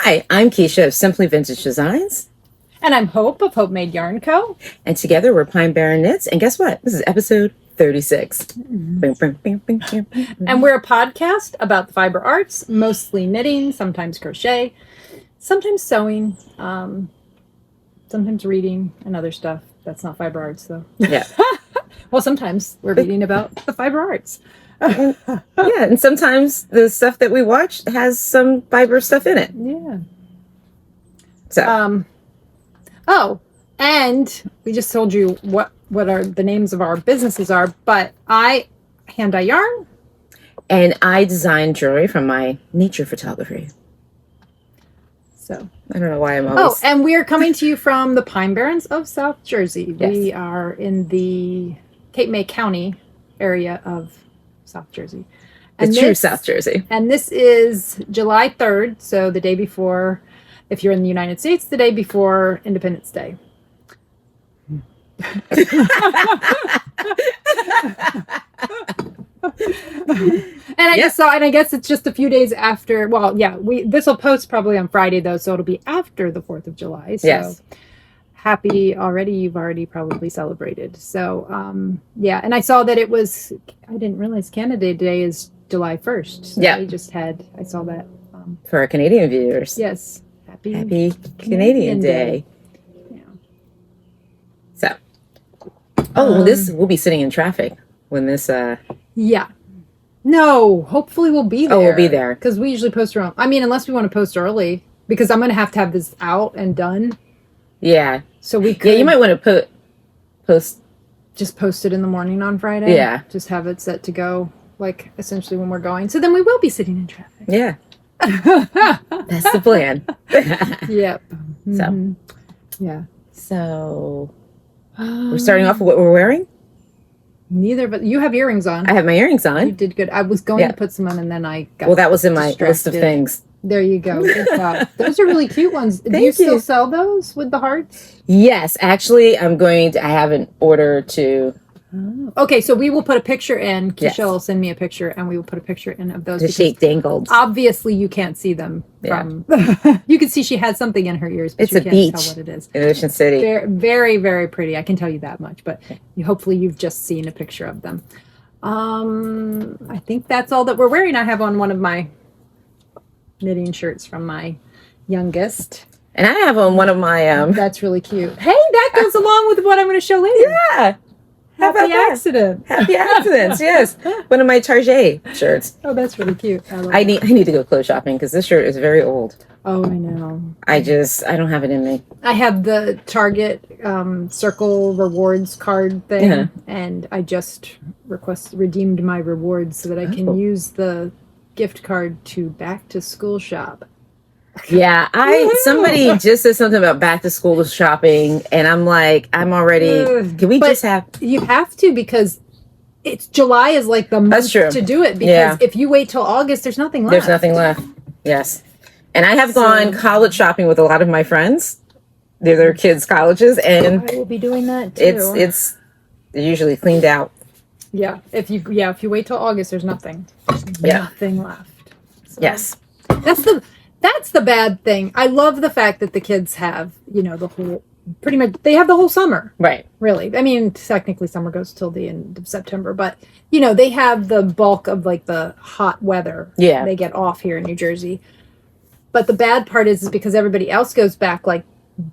Hi, I'm Kiesha of Simply Vintage Designs. And I'm Hope of Hopemade Yarn Co. And together we're Pine Barren Knits. And guess what? This is episode 36. And we're a podcast about the fiber arts, mostly knitting, sometimes crochet, sometimes sewing, sometimes reading and other stuff. That's not fiber arts though. Yeah. Well, sometimes we're reading about the fiber arts. Yeah, and sometimes the stuff that we watch has some fiber stuff in it. Yeah. So. Oh, and we just told you what are the names of our businesses are, but I hand dye yarn. And I design jewelry from my nature photography. So I don't know why I'm always... Oh, and we are coming to you from the Pine Barrens of South Jersey. Yes. We are in the Cape May County area of South Jersey. And true South Jersey. And this is July 3rd, so the day before, if you're in the United States, the day before Independence Day. And I guess it's just a few days after. Well, yeah, this will post probably on Friday though, so it'll be after the 4th of July. So yes. Happy already. You've already probably celebrated. So yeah, and I saw that it was. I didn't realize Canada Day is July 1st. So yeah, I saw that for our Canadian viewers. Yes, happy Canadian Day. Yeah. So, we'll be sitting in traffic when this. Yeah. No, hopefully we'll be there. Oh, we'll be there. Because we usually post around. I mean, unless we want to post early. Because I'm going to have this out and done. Yeah. So we could. Yeah, you might want to post. Just post it in the morning on Friday. Yeah. Just have it set to go, like, essentially when we're going. So then we will be sitting in traffic. Yeah. That's the plan. Yep. So. Mm-hmm. Yeah. So. We're starting off with what we're wearing? Neither, but you have earrings on. I have my earrings on. You did good. I was going to put some on and then I got that was in my list of things. There you go. Good job. Those are really cute ones. Do you still sell those with the hearts? Yes, actually, I have an order to. Oh. Okay, so we will put a picture in. Kiesha will send me a picture, and we will put a picture in of those. The shape dangled. Obviously, you can't see them from. You can see she has something in her ears, but it's you a can't beach tell what it is. In Ocean City. Very, very, very pretty. I can tell you that much. But hopefully, you've just seen a picture of them. I think that's all that we're wearing. I have on one of my knitting shirts from my youngest. And I have on one of my... That's really cute. Hey, that goes along with what I'm going to show later. Yeah. Happy accident. Happy accidents, yes. One of my Target shirts. Oh, that's really cute. I need to go clothes shopping because this shirt is very old. Oh, I know. I don't have it in me. I have the Target Circle rewards card thing, and I just redeemed my rewards so that I can use the gift card to back to school shop. Yeah, somebody just said something about back to school shopping, and I'm like, I'm already. Can we just have? You have to because it's July is like the month to do it because if you wait till August, there's nothing left. There's nothing left. Yes, and I have gone college shopping with a lot of my friends. They're their kids' colleges, and I will be doing that too. It's usually cleaned out. Yeah, if you wait till August, there's nothing. Nothing left. So yes, That's the bad thing. I love the fact that the kids have, the whole, pretty much, they have the whole summer. Right. Really. I mean, technically summer goes till the end of September, but, they have the bulk of like the hot weather. Yeah. They get off here in New Jersey. But the bad part is because everybody else goes back like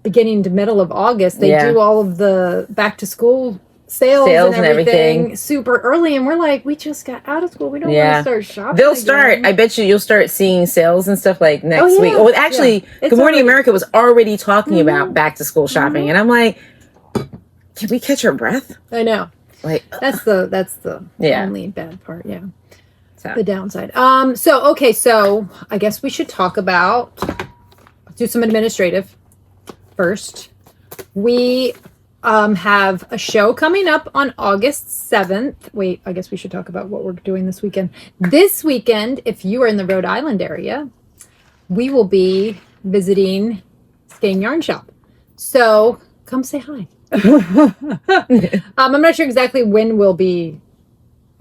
beginning to middle of August, they do all of the back to school sales and everything super early, and we're like, we just got out of school, we don't want to start shopping. They'll start. I bet you'll start seeing sales and stuff like next week. Oh, actually, Good Morning America was already talking about back to school shopping, and I'm like, can we catch our breath? I know. Like that's the only bad part. Yeah, the downside. So I guess we should talk about do some administrative first. We have a show coming up on August 7th. Wait, I guess we should talk about what we're doing this weekend. This weekend, if you are in the Rhode Island area, we will be visiting Skein Yarn Shop. So come say hi. I'm not sure exactly when we'll be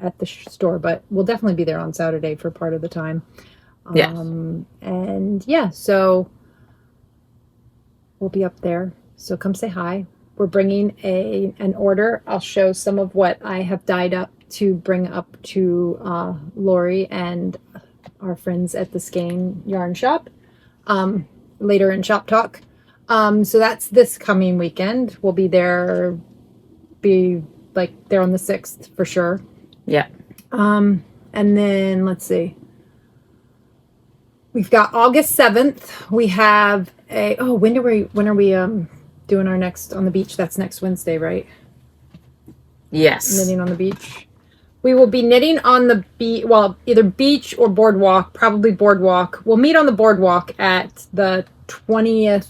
at the store, but we'll definitely be there on Saturday for part of the time. Yes. And yeah, so we'll be up there. So come say hi. We're bringing an order. I'll show some of what I have dyed up to bring up to Lori and our friends at the Skein Yarn Shop later in Shop Talk. So that's this coming weekend. We'll be there on the 6th for sure. Yeah. And then let's see. We've got August 7th. We have when are we doing our next on the beach? That's next Wednesday, right? Yes. Knitting on the beach. We will be knitting on the beach, well, either beach or boardwalk, probably boardwalk. We'll meet on the boardwalk at the 20th,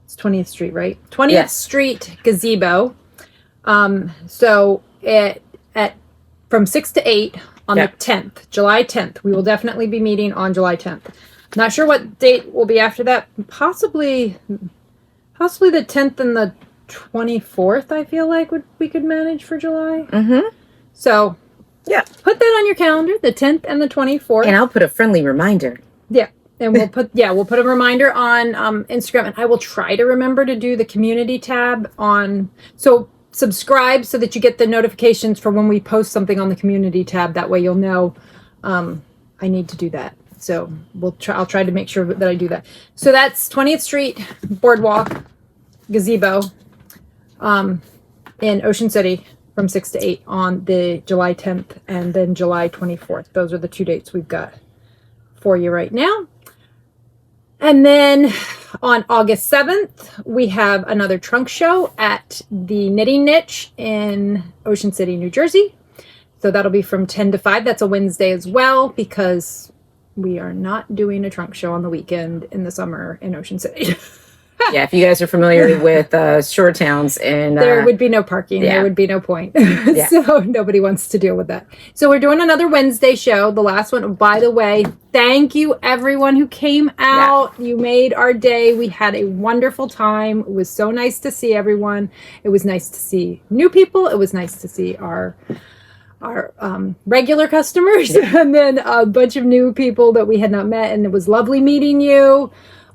it's 20th Street, right? 20th Street Gazebo. So from 6 to 8 on the 10th, July 10th. We will definitely be meeting on July 10th. Not sure what date will be after that. Possibly the 10th and the 24th, I feel like we could manage for July. Mm-hmm. So, put that on your calendar, the 10th and the 24th. And I'll put a friendly reminder. Yeah. And we'll put a reminder on Instagram, and I will try to remember to do the community tab on. So subscribe so that you get the notifications for when we post something on the community tab. That way you'll know I need to do that. So I'll try to make sure that I do that. So that's 20th Street Boardwalk Gazebo in Ocean City from 6 to 8 on the July 10th and then July 24th. Those are the 2 dates we've got for you right now. And then on August 7th, we have another trunk show at the Knitting Niche in Ocean City, New Jersey. So that'll be from 10 to 5. That's a Wednesday as well, because we are not doing a trunk show on the weekend in the summer in Ocean City. Yeah, if you guys are familiar with shore towns, and there would be no parking. Yeah. There would be no point. So nobody wants to deal with that. So we're doing another Wednesday show, the last one. By the way, thank you everyone who came out. Yeah. You made our day. We had a wonderful time. It was so nice to see everyone. It was nice to see new people. It was nice to see our regular customers, and then a bunch of new people that we had not met. And it was lovely meeting you.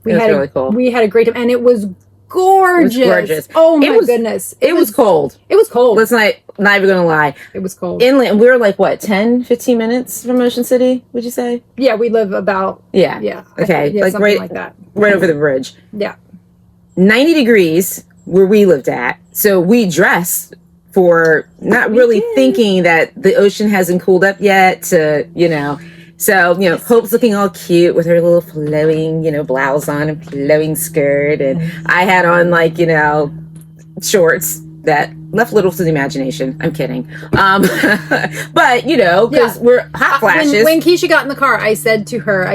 It was really cool. We had a great time, and it was gorgeous. It was gorgeous. Oh my goodness. It was cold. It was cold. Let's not even gonna lie. It was cold. Inland, we were like, what, 10, 15 minutes from Ocean City, would you say? Yeah, we live about... Yeah. Okay. Yeah, something like that. Right over the bridge. Yeah. 90 degrees where we lived at. So we dressed for not really thinking that the ocean hasn't cooled up yet to, So, Hope's looking all cute with her little flowing, blouse on and flowing skirt. And I had on shorts that left little to the imagination. I'm kidding. But, because we're hot flashes. When Kiesha got in the car, I said to her,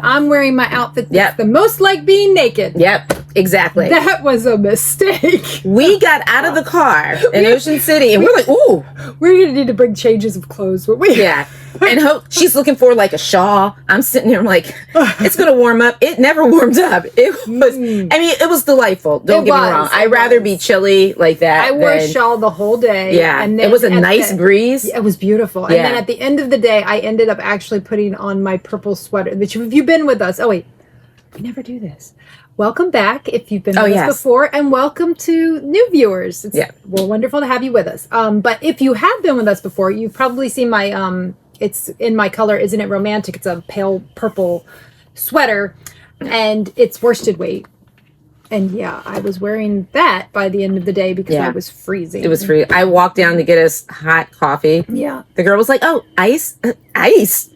I'm wearing my outfit that's the most like being naked. Yep, exactly. That was a mistake. We got out of the car in Ocean City and we're like, ooh. We're going to need to bring changes of clothes, won't we? Yeah. And Hope, she's looking for like a shawl. I'm sitting there, I'm like, it's going to warm up. It never warmed up. It was, it was delightful. Don't get me wrong. I'd rather be chilly like that. I wore a shawl the whole day. Yeah. And then it was a nice breeze. It was beautiful. And then at the end of the day, I ended up actually putting on my purple sweater, which if you've been with us, we never do this. Welcome back if you've been with us before, and welcome to new viewers. Well, wonderful to have you with us. But if you have been with us before, you've probably seen my, it's in my color, Isn't It Romantic? It's a pale purple sweater, and it's worsted weight. And I was wearing that by the end of the day because I was freezing. It was free. I walked down to get us hot coffee. Yeah. The girl was like, "Oh, ice, ice."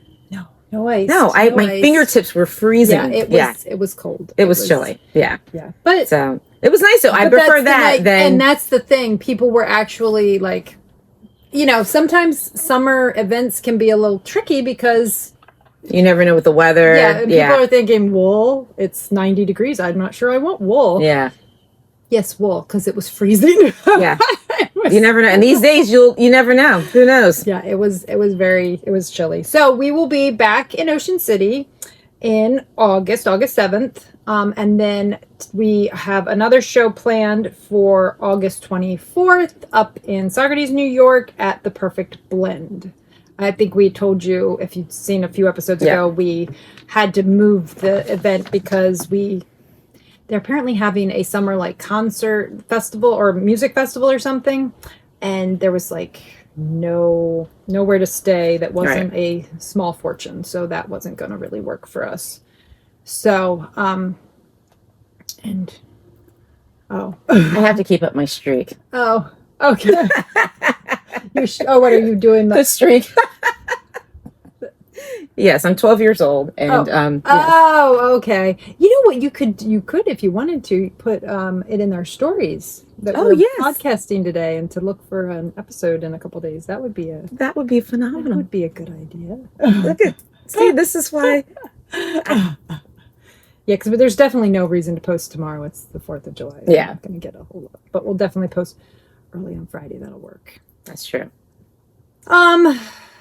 No ice. No, my fingertips were freezing. Yeah, it was cold. It was chilly. Yeah. But so it was nice. So I prefer that than. And that's the thing. People were actually like, sometimes summer events can be a little tricky because you never know with the weather. Yeah, and people are thinking wool. It's 90 degrees. I'm not sure I want wool. Yeah. Yes, wool, because it was freezing. Yeah. You never know. And these days you never know. Who knows? Yeah, it was chilly. So we will be back in Ocean City in August 7th. And then we have another show planned for August 24th up in Saugerties, New York at the Perfect Blend. I think we told you, if you've seen a few episodes ago, we had to move the event because they're apparently having a summer like concert festival or music festival or something, and there was like nowhere to stay that wasn't a small fortune, so that wasn't going to really work for us. So and I have to keep up my streak. Oh, okay. What are you doing? The streak. Yes, I'm 12 years old, and yes. Oh, okay. You know what? You could, if you wanted to, put it in our stories that we're podcasting today, and to look for an episode in a couple days. That would be phenomenal. That would be a good idea. See, this is why. Yeah, because there's definitely no reason to post tomorrow. It's the 4th of July. So I'm not going to get a whole lot, but we'll definitely post early on Friday. That'll work. That's true.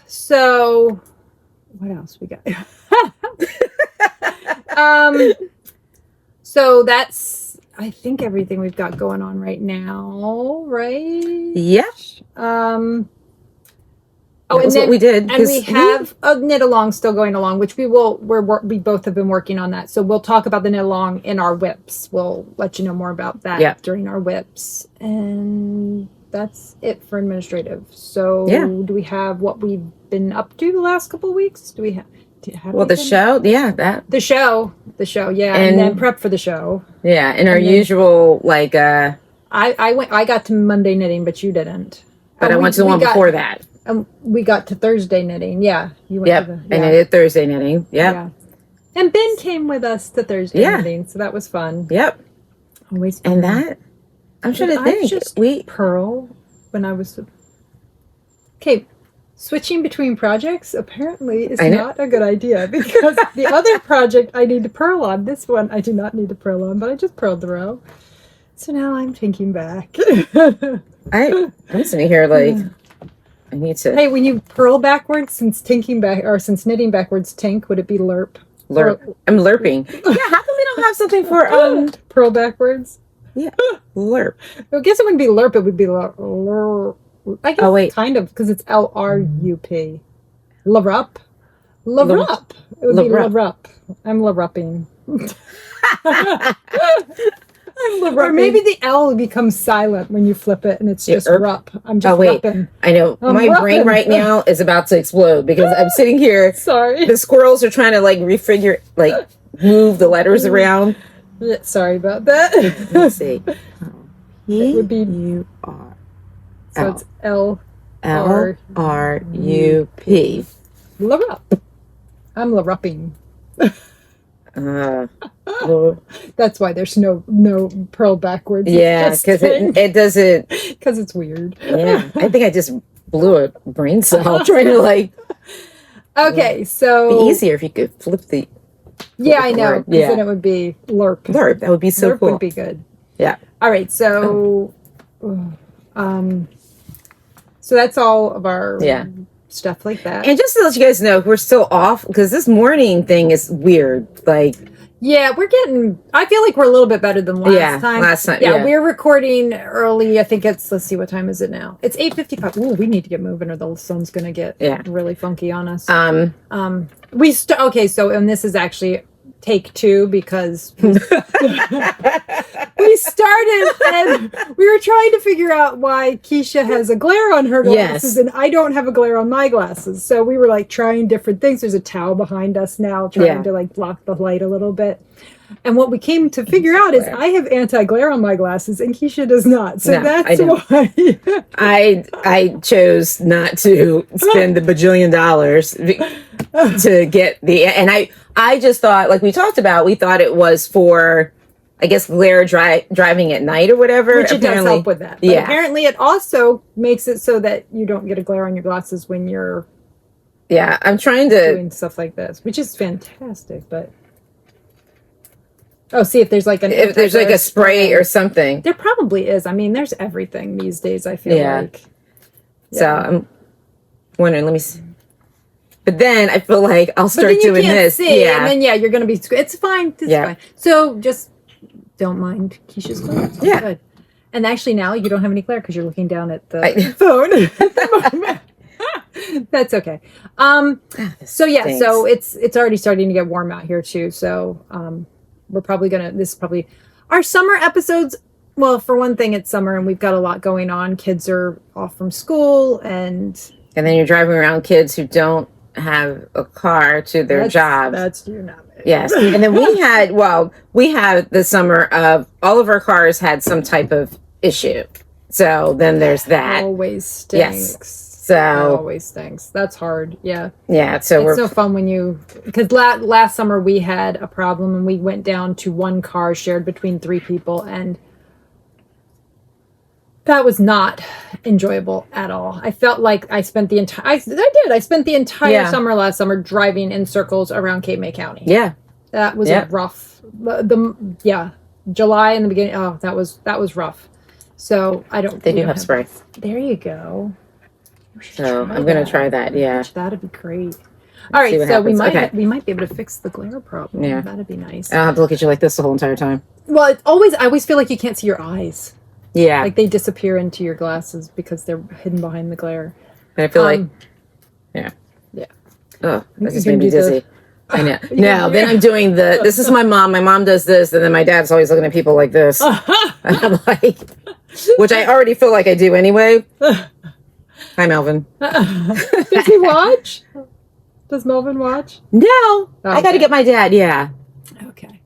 So what else we got? So that's, I think, everything we've got going on right now, right? Yeah. That's what we did. And we have a Knitalong still going along, which we both have been working on that. So we'll talk about the Knitalong in our whips. We'll let you know more about that during our whips. And that's it for administrative. So do we have what we've been up to the last couple of weeks? Do we have the show? Yeah, that. The show, yeah. And then prep for the show. Yeah, and our usual, like... I got to Monday knitting, but you didn't. But I went to the one before that. We got to Thursday knitting. Yeah. You went to and I did Thursday knitting. Yeah. And Ben came with us to Thursday knitting, so that was fun. Yep. Always fun. And that, I'm trying to think. Purl when I was... Okay, switching between projects apparently is not a good idea, because the other project I need to purl on. This one I do not need to purl on, but I just purled the row. So now I'm thinking back. I'm sitting here like... I need to. Hey, when you purl backwards, since knitting backwards tink, would it be Lrup? Lrup. I'm Lurping. Yeah, how come we don't have something for purl backwards? Yeah, Lrup. I guess it wouldn't be Lrup. It would be Lrup. I guess kind of, because it's Lrup. Lrup. Lrup. It would be Lrup. I'm Lrupping. Or maybe the L becomes silent when you flip it, and it's just rup. I'm just rupping. I know. My brain right now is about to explode, because I'm sitting here. Sorry. The squirrels are trying to move the letters around. Sorry about that. Let's see. It would be U-R. So it's L-R-U-P. Lrup. I'm Lrupping. That's why there's no purl backwards. Yeah, because it doesn't. Because it's weird. Yeah, I think I just blew a brain cell trying to Okay, so it'd be easier if you could flip the. Yeah, I know. Yeah, then it would be Lrup. Lrup, that would be so cool. Lrup would be good. Yeah. All right, so, so that's all of our stuff like that. And just to let you guys know, we're still off because this morning thing is weird. Yeah, I feel like we're a little bit better than last time. Last time. Yeah, we're recording early. I think let's see, what time is it now? It's 8:55. Ooh, we need to get moving, or the sun's going to get really funky on us. And this is actually take 2, because we started and we were trying to figure out why Kiesha has a glare on her glasses and I don't have a glare on my glasses. So we were trying different things. There's a towel behind us now trying to block the light a little bit. And what we came to figure out is I have anti-glare on my glasses and Keisha does not. So that's why I chose not to spend the bajillion dollars to get and I just thought, like we talked about, we thought it was for, I guess, glare driving at night or whatever. Which it does help with that. But apparently it also makes it so that you don't get a glare on your glasses when you're I'm trying to doing stuff like this, which is fantastic, but see if there's if there's a spray or something. There probably is. I mean, there's everything these days, I feel like. Yeah. So I'm wondering, let me see. But then I feel like I'll start doing this. And then you're going to be, it's fine. It's fine. So just don't mind Keisha's glare. Yeah. Good. And actually now you don't have any glare because you're looking down at the phone at the moment. That's okay. So it's already starting to get warm out here too. So we're probably this is probably Our summer episodes, well, for one thing, it's summer and we've got a lot going on. Kids are off from school and then you're driving around kids who don't have a car to their jobs. That's dynamic. Yes. And then we had the summer of all of our cars had some type of issue. So then there's that. Always stinks. Yes. So it always stinks. That's hard. Yeah. Yeah. So it's so fun because last summer we had a problem and we went down to one car shared between 3 people and that was not enjoyable at all. I felt like I spent the entire I spent the entire summer last summer driving in circles around Cape May County. Yeah. That was a rough July in the beginning. Oh, that was rough. So they do have spray. There you go. So I'm going to try that. Yeah. That'd be great. All right. So we might be able to fix the glare problem. Yeah. That'd be nice. I'll have to look at you like this the whole entire time. Well, I always feel like you can't see your eyes. Yeah. Like they disappear into your glasses because they're hidden behind the glare. And I feel like, yeah. Oh, that just made me dizzy. I know. Now, then I'm doing this is my mom. My mom does this. And then my dad's always looking at people like this. And I'm like, which I already feel like I do anyway. Hi, Melvin. Does he watch? Does Melvin watch? No. Okay. I got to get my dad. Yeah. Okay.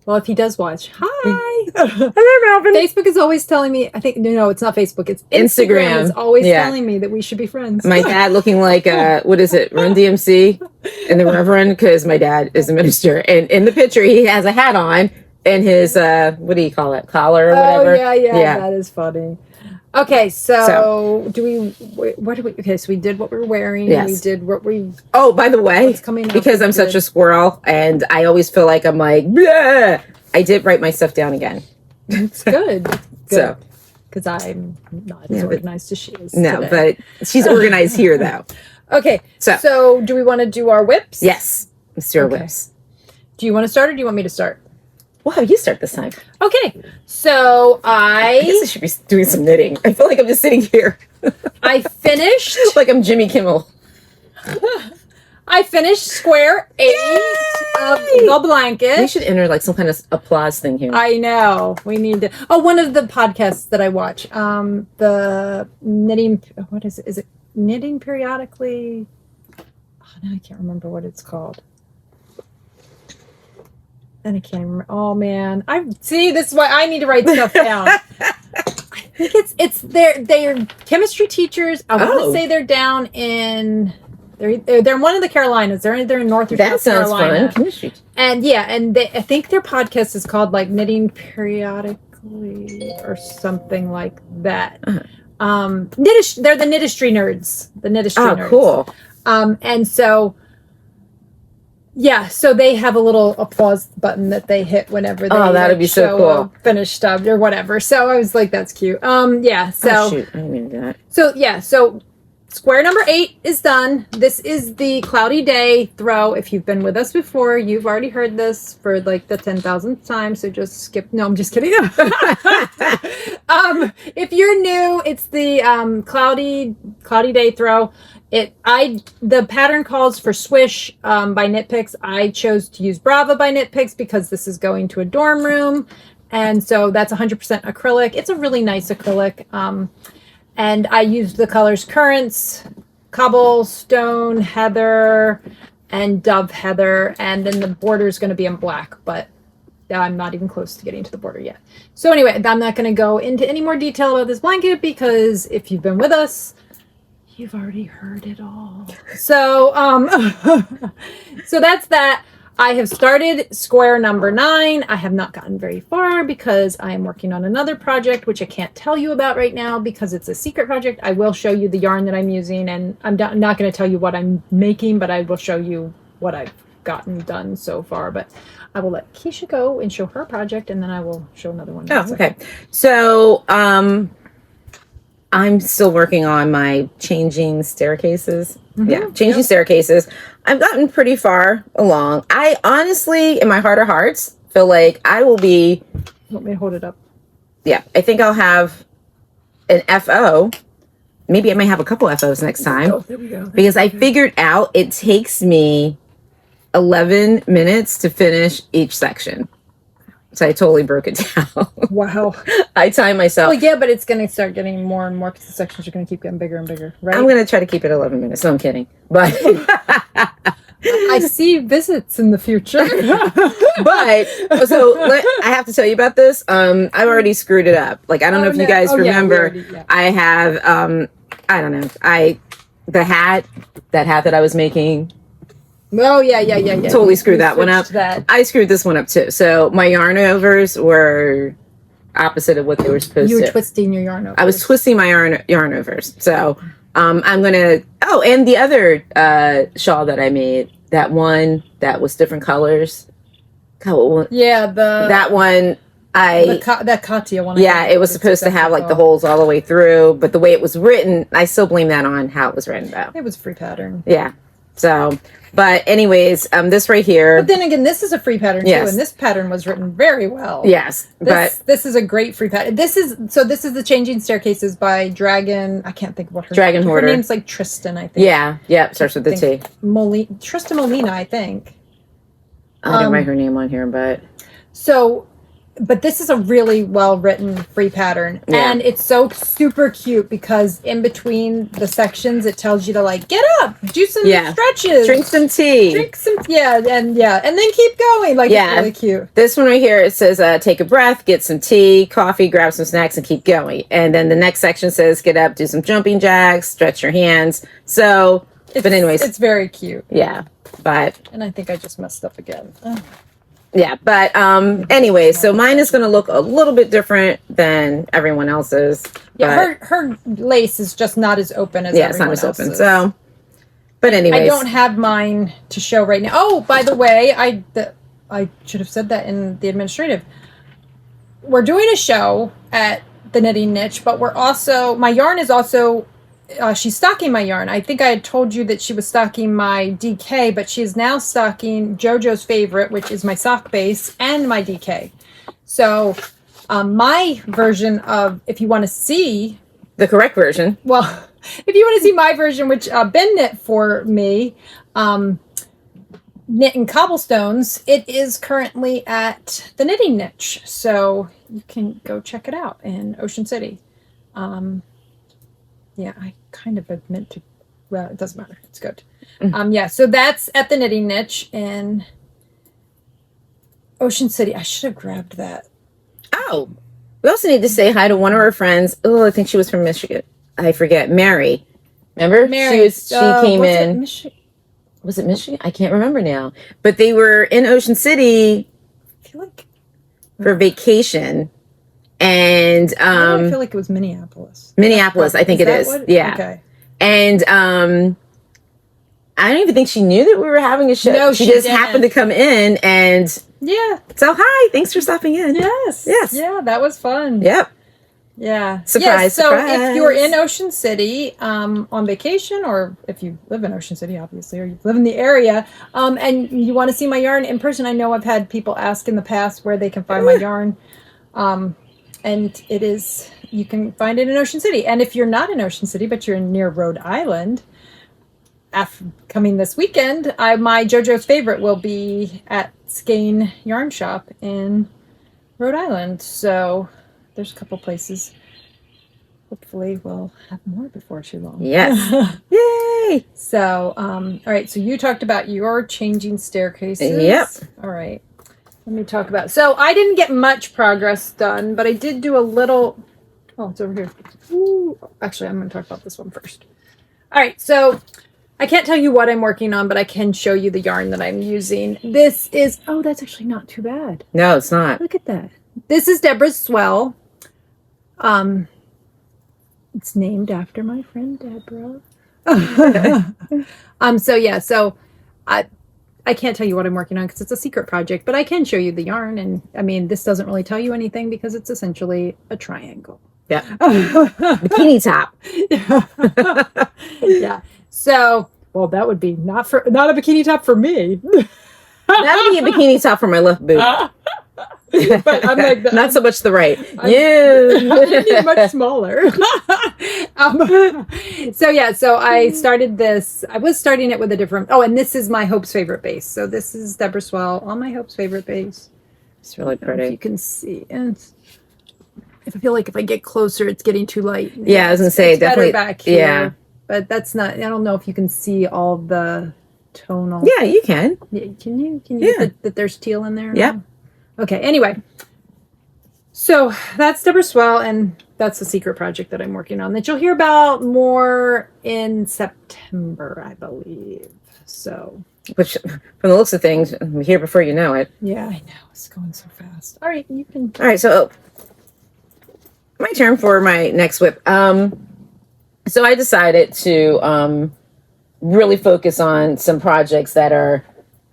Well, if he does watch, hi. Hello, Melvin. Facebook is always telling me, I think, no, it's not Facebook. It's Instagram is always telling me that we should be friends. My dad looking like, what is it, Run DMC and the Reverend, because my dad is a minister. And in the picture, he has a hat on and his, what do you call it, collar or whatever. Oh, yeah. That is funny. Okay, so so we did what we're wearing. Yes. We did what we... Oh, by the way, because I'm such a squirrel and I always feel like I'm like, bleh, I did write my stuff down again. It's good. So, because I'm not as organized as she is. No, today. But she's organized here though. Okay, so do we want to do our whips? Yes, let's do our whips. Do you want to start or do you want me to start? Wow, you start this time. Okay, so I guess I should be doing some knitting. I feel like I'm just sitting here. I finished... like I'm Jimmy Kimmel. I finished square 8 of the blanket. We should enter like some kind of applause thing here. I know. We need to... Oh, one of the podcasts that I watch, the knitting... What is it? Is it Knitting Periodically? Oh, no, I can't remember what it's called. And I can't remember. Oh man, this is why I need to write stuff down. I think it's they're chemistry teachers. I want to say they're down in they're one of the Carolinas. They're either in North or South Carolina. That sounds fun. Chemistry. And I think their podcast is called like Knitting Periodically or something like that. Uh-huh. They're the Knitistry nerds. The Knitistry nerds. Oh, cool. And so. Yeah, so they have a little applause button that they hit whenever they that'd be so cool. Finished stuff or whatever. So I was like, that's cute. So I didn't mean to do that. So square number 8 is done. This is the cloudy day throw. If you've been with us before, you've already heard this for like the 10,000th time. So just skip. No, I'm just kidding. If you're new, it's the cloudy day throw. The pattern calls for Swish by Knitpicks. I chose to use Brava by Knitpicks because this is going to a dorm room. And so that's 100% acrylic. It's a really nice acrylic. And I used the colors Currants, Cobblestone, Heather, and Dove Heather. And then the border is going to be in black, but I'm not even close to getting to the border yet. So anyway, I'm not going to go into any more detail about this blanket because if you've been with us, you've already heard it all. So, so that's that. I have started square number 9. I have not gotten very far because I am working on another project, which I can't tell you about right now because it's a secret project. I will show you the yarn that I'm using, and I'm not going to tell you what I'm making, but I will show you what I've gotten done so far. But I will let Kiesha go and show her project, and then I will show another one. Oh, okay. So, I'm still working on my changing staircases. Mm-hmm. Yeah, changing staircases. I've gotten pretty far along. I honestly, in my heart of hearts, feel like I will be... Want me to hold it up? Yeah, I think I'll have an FO. Maybe I may have a couple FOs next time. Oh, there we go. Because I figured out it takes me 11 minutes to finish each section. So I totally broke it down. Wow. I timed myself. Well, yeah, but it's going to start getting more and more because the sections are going to keep getting bigger and bigger, right? I'm going to try to keep it 11 minutes. No, I'm kidding. But I see visits in the future. But so I have to tell you about this. I've already screwed it up. Like, I don't know if you guys remember. I have I don't know. That hat that I was making. Oh yeah. Totally screwed that one up. I screwed this one up too. So my yarn overs were opposite of what they were supposed to. You were twisting your yarn overs. I was twisting my yarn overs. So I'm gonna. Oh, and the other shawl that I made, that one that was different colors. God, yeah, that one. That Katya one. Yeah, it was supposed to have like the holes all the way through, but the way it was written, I still blame that on how it was written though. It was free pattern. Yeah. So, but anyways, this right here. But then again, this is a free pattern too, and this pattern was written very well. Yes, this is a great free pattern. This is the Changing Staircases by Dragon. I can't think of what her Dragon Hoarder. Her name's like Tristan, I think. Yeah, starts with the T. Tristan Molina, I think. I didn't write her name on here, but but this is a really well written free pattern, and it's so super cute because in between the sections it tells you to like get up, do some stretches, drink some tea, and then keep going. Like it's really cute. This one right here, it says take a breath, get some tea, coffee, grab some snacks, and keep going. And then the next section says get up, do some jumping jacks, stretch your hands. So, but anyways, it's very cute. Yeah, but and I think I just messed up again. Oh. Yeah, but anyway, so mine is going to look a little bit different than everyone else's. Yeah, her lace is just not as open as it's not as open. So, but anyways, I don't have mine to show right now. Oh, by the way, I should have said that in the administrative. We're doing a show at the Knitting Niche, but my yarn is also. She's stocking my yarn. I think I had told you that she was stocking my DK, but she is now stocking JoJo's favorite, which is my sock base, and my DK. So my version of, if you want to see... the correct version. Well, if you want to see my version, which Ben knit for me, Knit in Cobblestones, it is currently at the Knitting Niche. So you can go check it out in Ocean City. Yeah, I kind of have meant to. Well, it doesn't matter. It's good. So that's at the Knitting Niche in Ocean City. I should have grabbed that. Oh, we also need to say hi to one of our friends. Oh, I think she was from Michigan. I forget. Mary. Remember? Mary. She came in. Was it Michigan? I can't remember now. But they were in Ocean City. I feel like for vacation. And I feel like it was Minneapolis. I think it is. Yeah. Okay. And I don't even think she knew that we were having a show. No, she just happened to come in and So hi, thanks for stopping in. Yes. Yeah, that was fun. Yep. Yeah. Surprise. So if you're in Ocean City on vacation, or if you live in Ocean City, obviously, or you live in the area, and you want to see my yarn in person, I know I've had people ask in the past where they can find my yarn. And it is, you can find it in Ocean City. And if you're not in Ocean City, but you're near Rhode Island, coming this weekend, my JoJo's favorite will be at Skane Yarn Shop in Rhode Island. So there's a couple places. Hopefully we'll have more before too long. Yes. Yay! So, all right. So you talked about your changing staircases. Yep. All right. Let me talk about. So I didn't get much progress done, but I did do a little. Oh, it's over here. Ooh. Actually, I'm going to talk about this one first. All right. So I can't tell you what I'm working on, but I can show you the yarn that I'm using. This is. Oh, that's actually not too bad. No, it's not. Look at that. This is Deborah's Swell. It's named after my friend Deborah. So yeah. So I can't tell you what I'm working on because it's a secret project, but I can show you the yarn. And I mean, this doesn't really tell you anything because it's essentially a triangle. Yeah. Bikini top. Yeah. So, well, that would be not a bikini top for me. That would be a bikini top for my left boot. But I'm like not so much the right. I'm much smaller. So I started this. I was starting it with a different. Oh, and this is my Hope's favorite base. So this is Deborah Swell on my Hope's favorite base. It's really pretty. If you can see, and if I feel like if I get closer, it's getting too light. Yeah, I was gonna say it's definitely better back here. Yeah, but that's not. I don't know if you can see all the tonal. Yeah, you can. Yeah, can you? Can you? Yeah. That there's teal in there. Yeah. Okay. Anyway, so that's Deborah Swell, and that's a secret project that I'm working on that you'll hear about more in September, I believe. So. Which, from the looks of things, I'm here before you know it. Yeah, I know. It's going so fast. All right, you can. All right, so my turn for my next whip. So I decided to really focus on some projects that are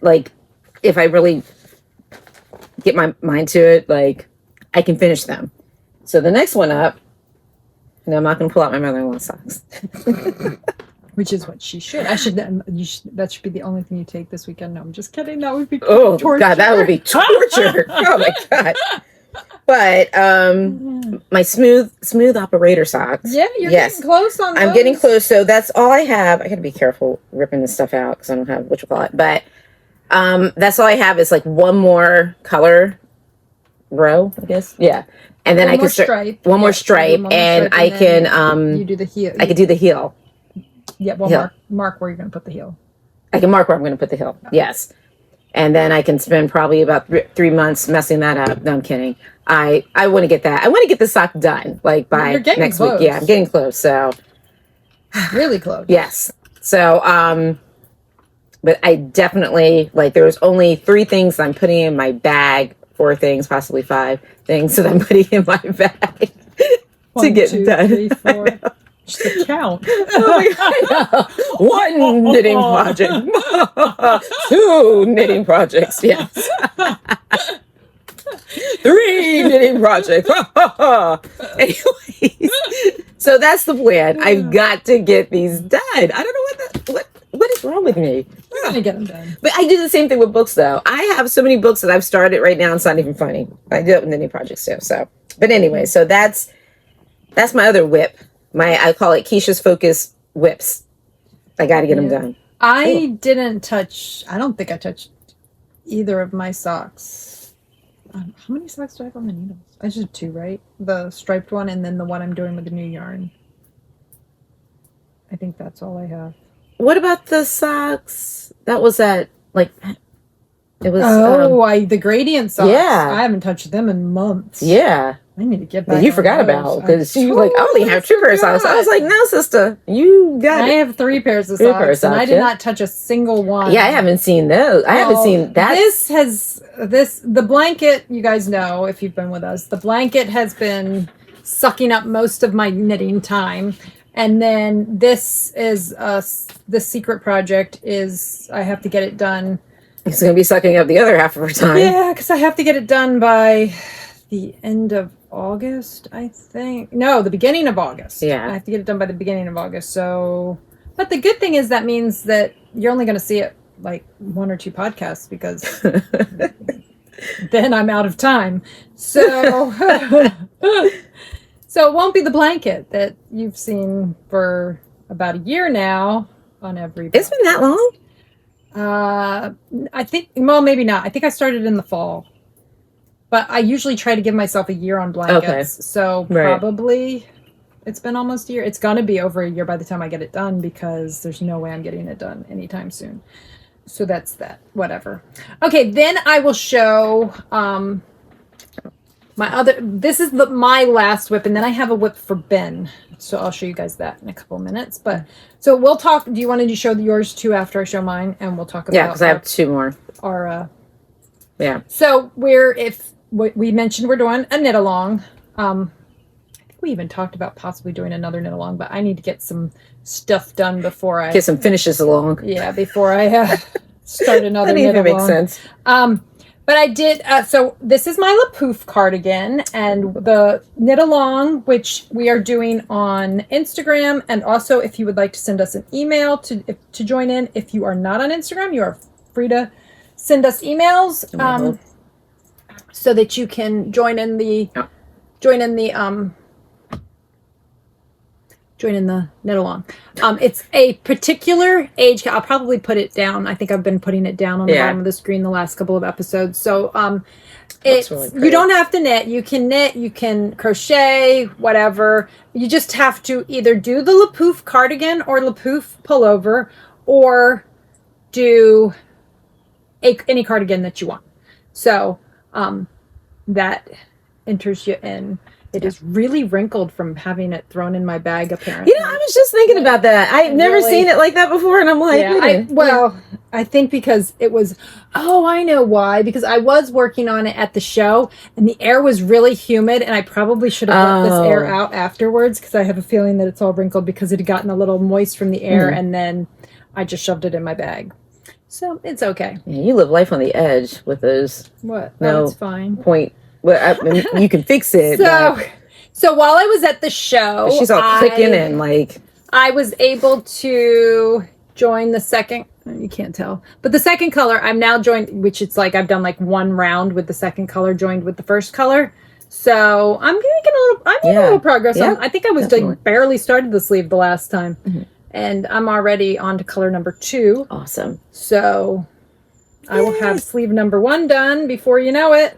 like, if I really get my mind to it, like I can finish them. So the next one up, no, I'm not going to pull out my mother-in-law's socks. Which is what she should. That should be the only thing you take this weekend. No, I'm just kidding. That would be torture. God, that would be torture. Oh my God. But my smooth operator socks. Yeah, you're getting close on those. I'm getting close. So that's all I have. I got to be careful ripping this stuff out because I don't have what you call it. But that's all I have is like one more color row, I guess. Yeah. And then I can start one more stripe, and I can you do the heel. I could do the heel. Yeah, well, mark where you're going to put the heel. I can mark where I'm going to put the heel. Okay. Yes. And then I can spend probably about 3 months messing that up. No, I'm kidding. I want to get that. I want to get the sock done by next week. Yeah, I'm getting close. So really close. Yes. So but I definitely there was only 3 things I'm putting in my bag, 4 things, possibly 5 things that I'm putting in my bag to get 1, 2, done. 3, 4. Just the count. Oh my God. 1 knitting project. 2 knitting projects. Yes. 3 knitting projects. Anyways, so that's the plan. I've got to get these done. I don't know what is wrong with me. We're gonna get them done. But I do the same thing with books, though. I have so many books that I've started right now. It's not even funny. I do it with knitting projects too. So, but anyway, so that's my other whip. I call it Kiesha's Focus whips. I got to get them done. I don't think I touched either of my socks. How many socks do I have on the needles? I just have 2, right? The striped one and then the one I'm doing with the new yarn. I think that's all I have. What about the socks? That was at it was. The gradient socks. Yeah. I haven't touched them in months. Yeah. I need to get back. You forgot about because she was like, I only have 2 pairs of socks. I was like, no, sister, you got it. I have 3 pairs of socks, and I did not touch a single one. Yeah, I haven't seen those. I haven't seen that. The blanket, you guys know if you've been with us, the blanket has been sucking up most of my knitting time. And then this is the secret project is I have to get it done. It's going to be sucking up the other half of her time. Yeah, because I have to get it done by the end of August, I think. No, the beginning of August. Yeah. I have to get it done by the beginning of August. So, but the good thing is that means that you're only going to see it like 1 or 2 podcasts because then I'm out of time. So, so it won't be the blanket that you've seen for about a year now on every podcast. It's been that long? I think, well, maybe not. I think I started in the fall. But I usually try to give myself a year on blankets. Okay. So probably it's been almost a year. It's going to be over a year by the time I get it done because there's no way I'm getting it done anytime soon. So that's that. Whatever. Okay, then I will show my other. This is my last whip, and then I have a whip for Ben. So I'll show you guys that in a couple of minutes. But so we'll talk. Do you want to show yours too after I show mine, and we'll talk about? Yeah, because I have 2 more. Yeah. So we mentioned we're doing a knit along. I think we even talked about possibly doing another knit along, but I need to get some stuff done before I get some finishes along. Yeah, before I start another knit along. That makes sense. But I did. So this is my Lapoof cardigan and the knit along, which we are doing on Instagram, and also if you would like to send us an email to join in. If you are not on Instagram, you are free to send us emails. So that you can join in the joining the Knitalong. It's a particular age. I'll probably put it down. I think I've been putting it down on the bottom of the screen the last couple of episodes. So it's really you don't have to knit. You can crochet, whatever. You just have to either do the Lrup cardigan or Lrup pullover, or do any cardigan that you want. So that enters you in. It is really wrinkled from having it thrown in my bag, apparently. You know, I was just thinking about that. I've never seen it like that before, and I'm like, I think because it was, I know why. Because I was working on it at the show, and the air was really humid, and I probably should have let this air out afterwards, because I have a feeling that it's all wrinkled because it had gotten a little moist from the air, and then I just shoved it in my bag. So it's okay. Yeah, you live life on the edge with those. What? No, it's fine. Point. Well, I mean, you can fix it. So while I was at the show, she's all clicking and like. I was able to join the second. You can't tell, but the second color I'm now joined, which it's like I've done like one round with the second color joined with the first color. So I'm making a little progress. Yeah, I think I was like barely started the sleeve the last time, and I'm already on to color number 2. Awesome. So I will have sleeve number 1 done before you know it.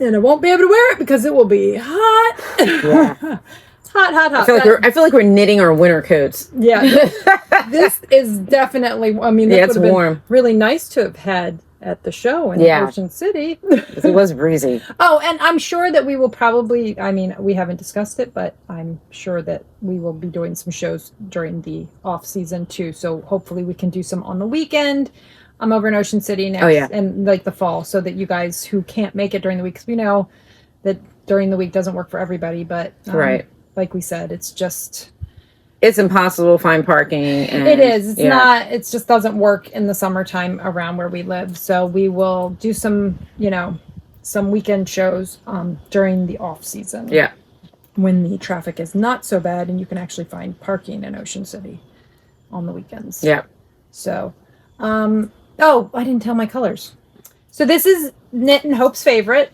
And I won't be able to wear it because it will be hot. Yeah. It's hot. I feel like we're knitting our winter coats. Yeah. This is definitely, I mean, it's warm. Really nice to have had at the show in Ocean City. It was breezy. Oh, and I'm sure that we will probably, I mean, we haven't discussed it, but I'm sure that we will be doing some shows during the off season too. So hopefully we can do some on the weekend. I'm over in Ocean City next in like the fall, so that you guys who can't make it during the week, because we know that during the week doesn't work for everybody, but like we said, it's impossible to find parking. And, it is. It's not. It just doesn't work in the summertime around where we live. So we will do some weekend shows during the off season. Yeah, when the traffic is not so bad and you can actually find parking in Ocean City on the weekends. Yeah. So. I didn't tell my colors. So this is Knit and Hope's favorite.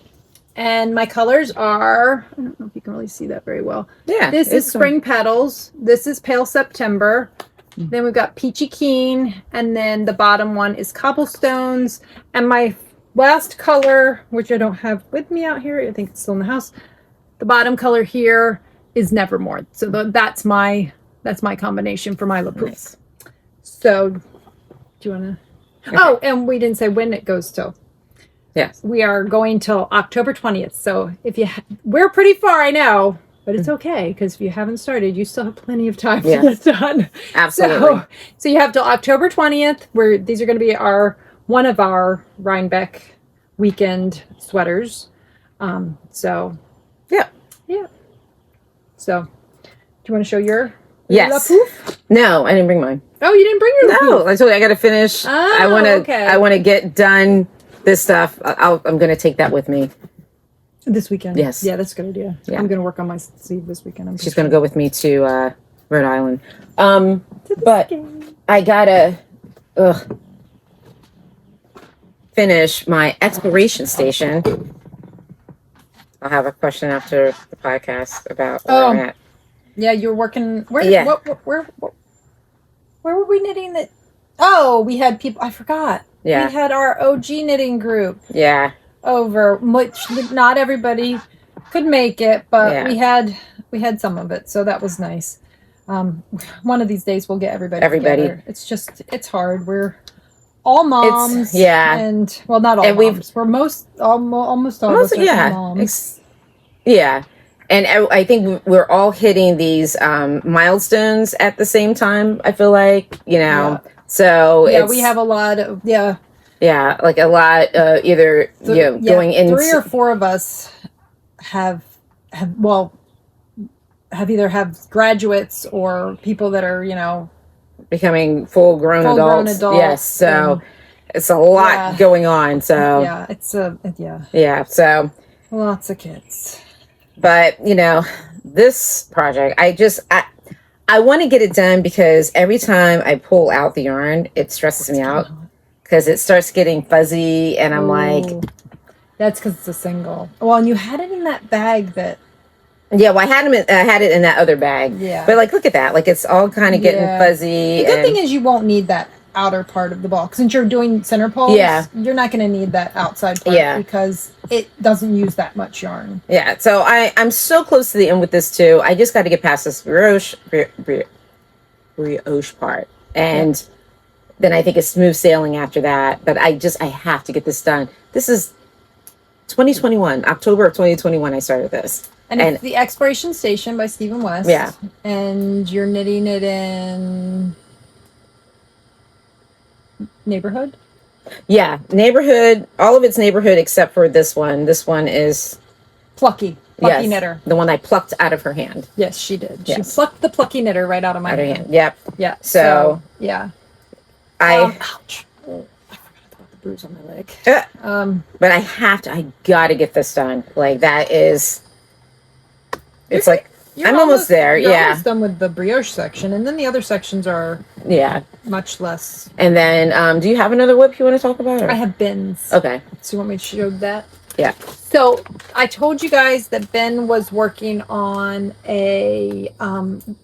And my colors are, I don't know if you can really see that very well. Yeah. This is Spring Petals. This is Pale September. Then we've got Peachy Keen. And then the bottom one is Cobblestones. And my last color, which I don't have with me out here, I think it's still in the house. The bottom color here is Nevermore. So that's my combination for my Lrup. Nice. So do you want to? Okay. Oh, and we didn't say when it goes till. Yes. We are going till October 20th. So if we're pretty far, I know, but it's okay, because if you haven't started, you still have plenty of time to get done. Absolutely. So you have till October 20th, where these are going to be one of our Rhinebeck weekend sweaters. Yeah. So do you want to show your? Yes. No, I didn't bring mine. Oh, you didn't bring your No, I told you I got to finish. I want to get done this stuff. I'm going to take that with me. This weekend? Yes. Yeah, that's a good idea. Yeah. I'm going to work on my sleeve this weekend. She's going to go with me to Rhode Island. But I got to finish my exploration station. I'll have a question after the podcast about where I'm at. Yeah, you're working. Where were we knitting that? Oh, we had people. I forgot. Yeah. We had our OG knitting group. Yeah. Over, which not everybody could make it, but we had some of it, so that was nice. One of these days we'll get everybody together. It's hard. We're all moms. And well, not all and moms. We're almost all of us are moms. And I think we're all hitting these milestones at the same time, I feel like, so we have a lot of like a lot either going into 3 or 4 of us have either have graduates or people that are becoming full-grown adults. Yes, so it's a lot going on. So so lots of kids. But this project, I want to get it done, because every time I pull out the yarn, it stresses me out, because it starts getting fuzzy, and I'm like, that's because it's a single. Well, and you had it in that bag that Yeah, well, I had it in that other bag. Yeah. But like, look at that. Like, it's all kind of getting fuzzy. The good thing is you won't need that outer part of the ball. Since you're doing center poles, you're not going to need that outside part because it doesn't use that much yarn. Yeah, so I'm so close to the end with this too. I just got to get past this brioche part. And then I think it's smooth sailing after that. But I have to get this done. This is 2021, October of 2021 I started this. And it's The Exploration Station by Stephen West. Yeah. And you're knitting it in neighborhood? Yeah, neighborhood. All of it's neighborhood except for this one. This one is Plucky knitter. The one I plucked out of her hand. Yes, she did. Yes. She plucked the plucky knitter right out of my hand. Yep. Yeah. So yeah. ouch. Oh, I forgot about the bruise on my leg. But I gotta get this done. Like that is. It's like I'm almost there. You're yeah. almost done with the brioche section, and then the other sections are much less. And then, do you have another whip you want to talk about? Or? I have bins. Okay. So you want me to show that? Yeah. So I told you guys that Ben was working on a.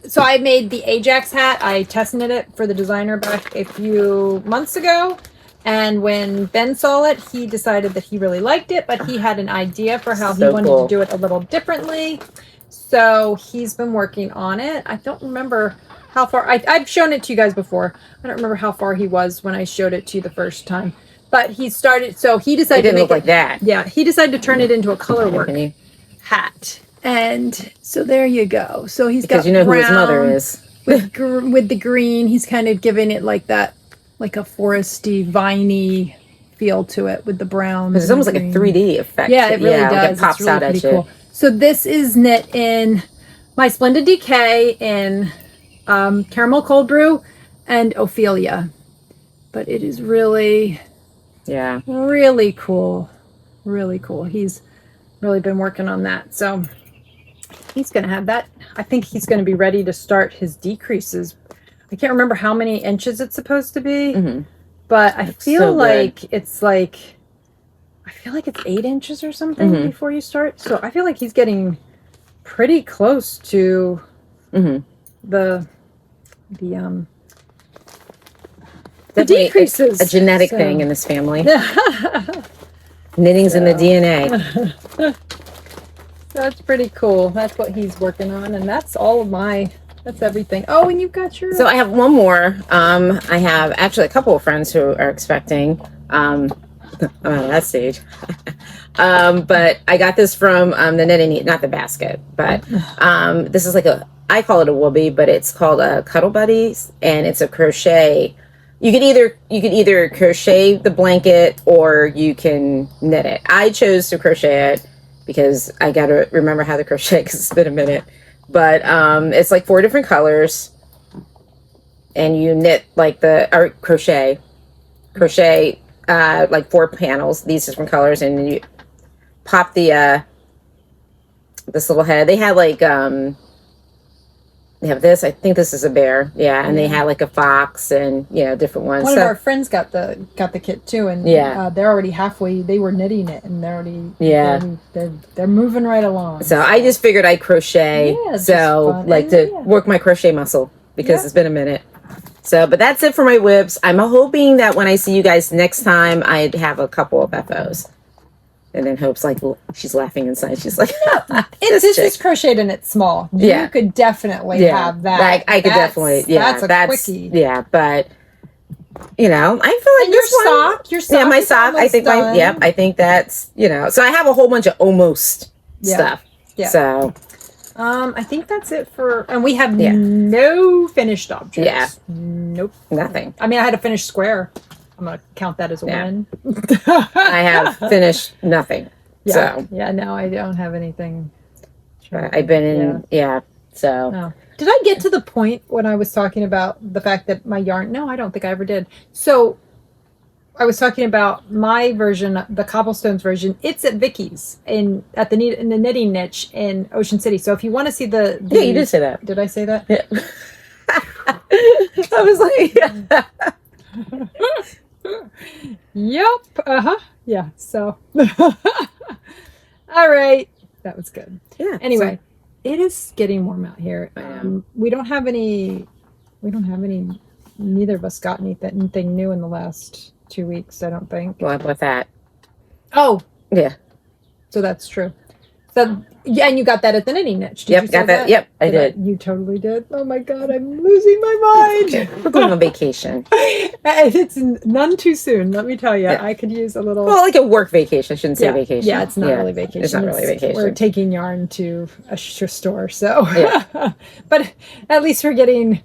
So I made the Ajax hat. I test knit it for the designer back a few months ago. And when Ben saw it, he decided that he really liked it, but he had an idea for how he wanted to do it a little differently. So he's been working on it. I don't remember how far. I've shown it to you guys before. I don't remember how far he was when I showed it to you the first time. But he started. So he decided to make look like that. Yeah, he decided to turn it into a color work hat. And so there you go. So he's got who his mother is with the green. He's kind of giving it like that, like a foresty, viney feel to it with the brown. It's almost like a 3D effect. Yeah, it really does. It pops really out at you. Cool. So this is knit in my Splendid DK in Caramel Cold Brew and Ophelia. But it is really, really cool. Really cool. He's really been working on that. So he's going to have that. I think he's going to be ready to start his decreases. I can't remember how many inches it's supposed to be, but I feel like it's 8 inches or something before you start. So I feel like he's getting pretty close to the decreases. A genetic thing in this family. Knitting's in the DNA. That's pretty cool. That's what he's working on, and that's all of my. That's everything. Oh, and you've got your. So I have one more. I have actually a couple of friends who are expecting. I'm on that stage. But I got this from the Knitting, not the basket, but this is like I call it a woobie, but it's called a Cuddle Buddies, and it's a crochet. You could either crochet the blanket or you can knit it. I chose to crochet it because I got to remember how to crochet because it's been a minute. But it's like 4 different colors, and you knit like crochet like 4 panels, these different colors, and then you pop the this little head. They had like they have this. I think this is a bear, and they had like a fox and different ones. One of our friends got the kit too, and they're already halfway. They were knitting it, and they're already they're moving right along. So I just figured I'd crochet, to work my crochet muscle because it's been a minute. So, but that's it for my whips. I'm hoping that when I see you guys next time, I'd have a couple of FOs. And then Hope's like, she's laughing inside. She's like, this is crocheted and it's small. You could definitely have that. I could definitely, that's a quickie. Yeah, but I feel like your sock, my sock. I think I think that's So I have a whole bunch of almost stuff. Yeah. So. I think that's it and we have no finished objects. Yeah. Nope. Nothing. I mean, I had a finished square. I'm going to count that as a win. I have finished nothing. Yeah. So. Yeah, no, I don't have anything. I've been in, so. No. Did I get to the point when I was talking about the fact that my yarn? No, I don't think I ever did. So I was talking about my version, the Cobblestones version. It's at Vicky's in the knitting niche in Ocean City. So if you want to see the you did say that. Did I say that? Yeah. I was like, Yep. Yeah. So. All right. That was good. Yeah. Anyway. it is getting warm out here. We don't have any. Neither of us got anything new in the last 2 weeks. I don't think. Well, what's that? Oh, yeah. So that's true. So yeah, and you got that at the knitting niche. Did you got that? Yep, I did. You totally did. Oh my god, I'm losing my mind. We're going on vacation. It's none too soon. Let me tell you, I could use a little. Well, like a work vacation. I shouldn't say vacation. Yeah, it's not really vacation. It's not really vacation. We're taking yarn to a store, so. But at least we're getting.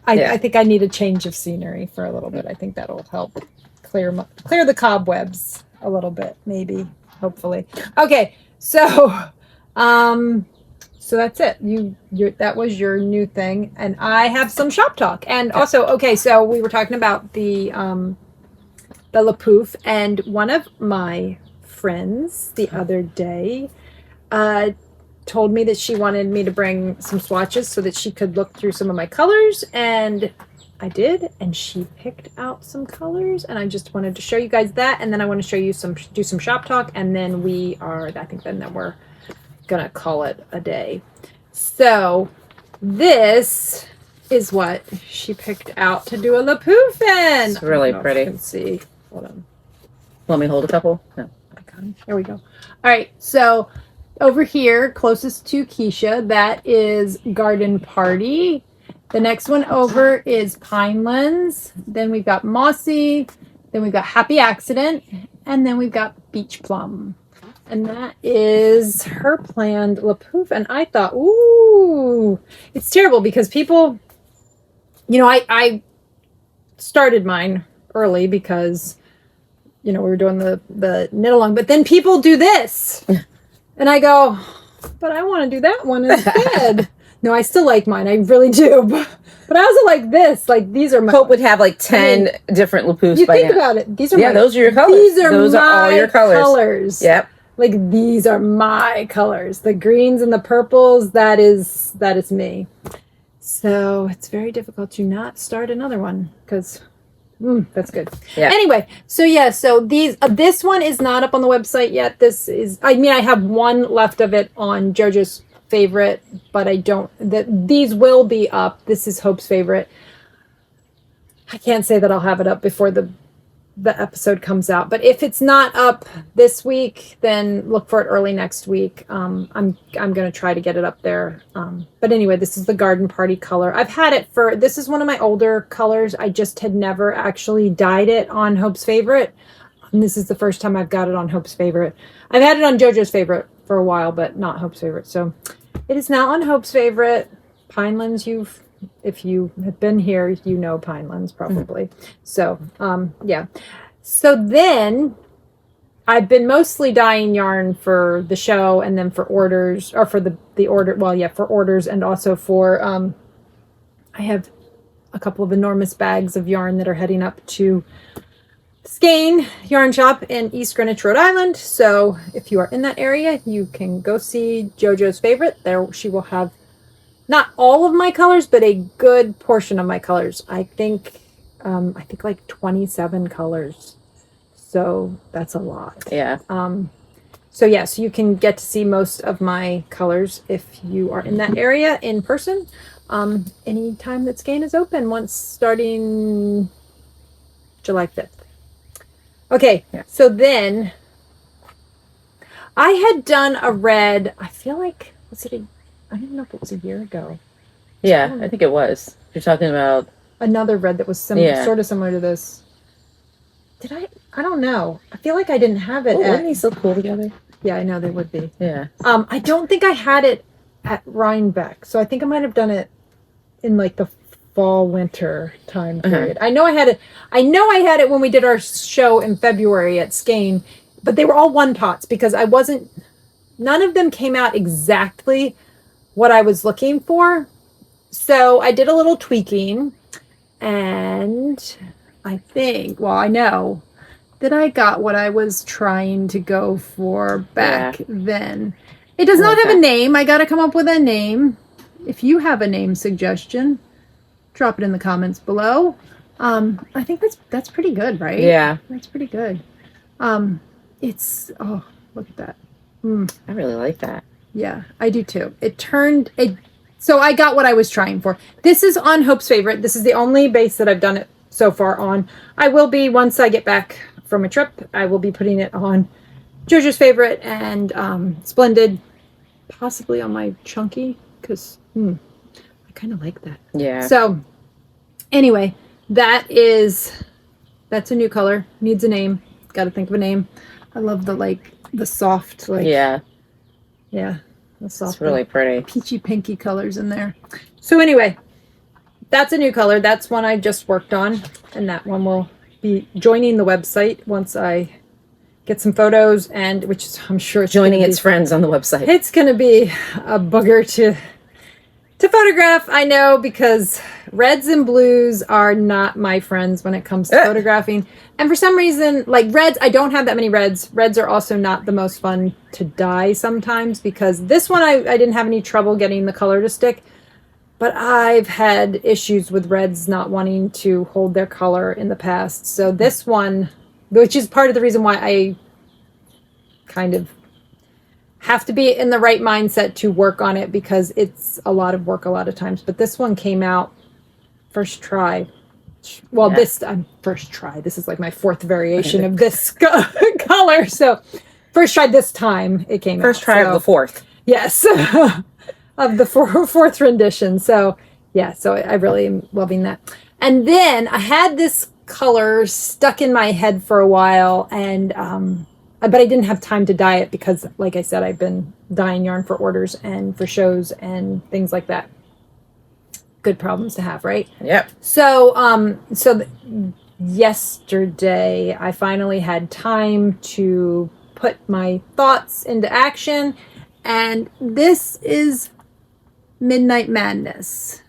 I think I need a change of scenery for a little bit. I think that'll help clear the cobwebs a little bit, maybe, hopefully. Okay, so that's it. That was your new thing, and I have some shop talk. And also, okay, so we were talking about the Lrup, and one of my friends the other day told me that she wanted me to bring some swatches so that she could look through some of my colors, and I did, and she picked out some colors, and I just wanted to show you guys that, and then I want to show you do some shop talk, and then we're gonna call it a day. So this is what she picked out to do a Lrup in. It's really pretty. You can see. Hold on. Want me to hold a couple? No. There we go. All right, so over here, closest to Kiesha, that is Garden Party. The next one over is Pinelands. Then we've got Mossy. Then we've got Happy Accident. And then we've got Beach Plum. And that is her planned Lrup. And I thought, ooh, it's terrible because people, I started mine early because, we were doing the Knitalong. But then people do this. And I go, but I want to do that one instead. No, I still like mine. I really do. But I also like this. Like, these are my... Hope would have like 10 different Lrups you think about it. These are those are your colors. Those are all your colors. Yep. Like, these are my colors. The greens and the purples, that is me. So it's very difficult to not start another one because... that's good. Yeah. Anyway, so this one is not up on the website yet. I have one left of it on JoJo's favorite, but these will be up. This is Hope's favorite. I can't say that I'll have it up before the episode comes out, but if it's not up this week, then look for it early next week. I'm going to try to get it up there. But anyway, this is the Garden Party color. I've had it this is one of my older colors. I just had never actually dyed it on Hope's favorite. And this is the first time I've got it on Hope's favorite. I've had it on JoJo's favorite for a while, but not Hope's favorite. So it is now on Hope's favorite. Pinelands, if you have been here, you know Pinelands probably. So, yeah. So then I've been mostly dyeing yarn for the show and then for orders, or for the order. Well, yeah, for orders, and also for, I have a couple of enormous bags of yarn that are heading up to Skane Yarn Shop in East Greenwich, Rhode Island. So if you are in that area, you can go see JoJo's favorite. There she will have not all of my colors, but a good portion of my colors. I think like 27 colors. So that's a lot. Yeah. So you can get to see most of my colors if you are in that area in person. Anytime that Skane is open, once starting July 5th. Okay. Yeah. So then I had done a red, I feel like, I didn't know if it was a year ago. Yeah, I think it was. You're talking about another red that was sort of similar to this. Did I? I don't know. I feel like I didn't have it. Wouldn't these look cool together? Yeah, I know they would be. Yeah. I don't think I had it at Rhinebeck, so I think I might have done it in like the fall winter time period. I know I had it when we did our show in February at Skane, but they were all one pots because none of them came out exactly what I was looking for. So I did a little tweaking, and I know that I got what I was trying to go for back then. It does not have a name. I got to come up with a name. If you have a name suggestion, drop it in the comments below. I think that's pretty good, right? Yeah. That's pretty good. Look at that. I really like that. Yeah, I do too. So I got what I was trying for. This is on Hope's favorite. This is the only base that I've done it so far on. I will be, once I get back from a trip, I will be putting it on JoJo's favorite and Splendid, possibly on my chunky, because I kind of like that. Yeah. So anyway, that's a new color. Needs a name. Got to think of a name. I love the soft, yeah, the soft. It's really pretty. Peachy pinky colors in there. So anyway, that's a new color. That's one I just worked on, and that one will be joining the website once I get some photos, and which is, I'm sure it's joining its friends on the website. It's going to be a booger to photograph, I know, because reds and blues are not my friends when it comes to photographing. And for some reason, like reds, I don't have that many reds. Reds are also not the most fun to dye sometimes, because this one I didn't have any trouble getting the color to stick. But I've had issues with reds not wanting to hold their color in the past. So this one, which is part of the reason why I kind of have to be in the right mindset to work on it, because it's a lot of work a lot of times. But this one came out first try. Well, this first try. This is like my fourth variation of this color. So first try this time it came out. First try of the fourth. Yes. Of the fourth rendition. So yeah, so I really am loving that. And then I had this color stuck in my head for a while, and but I didn't have time to dye it because, like I said, I've been dyeing yarn for orders and for shows and things like that. Good problems to have, right? Yep. So, yesterday I finally had time to put my thoughts into action, and this is Midnight Madness.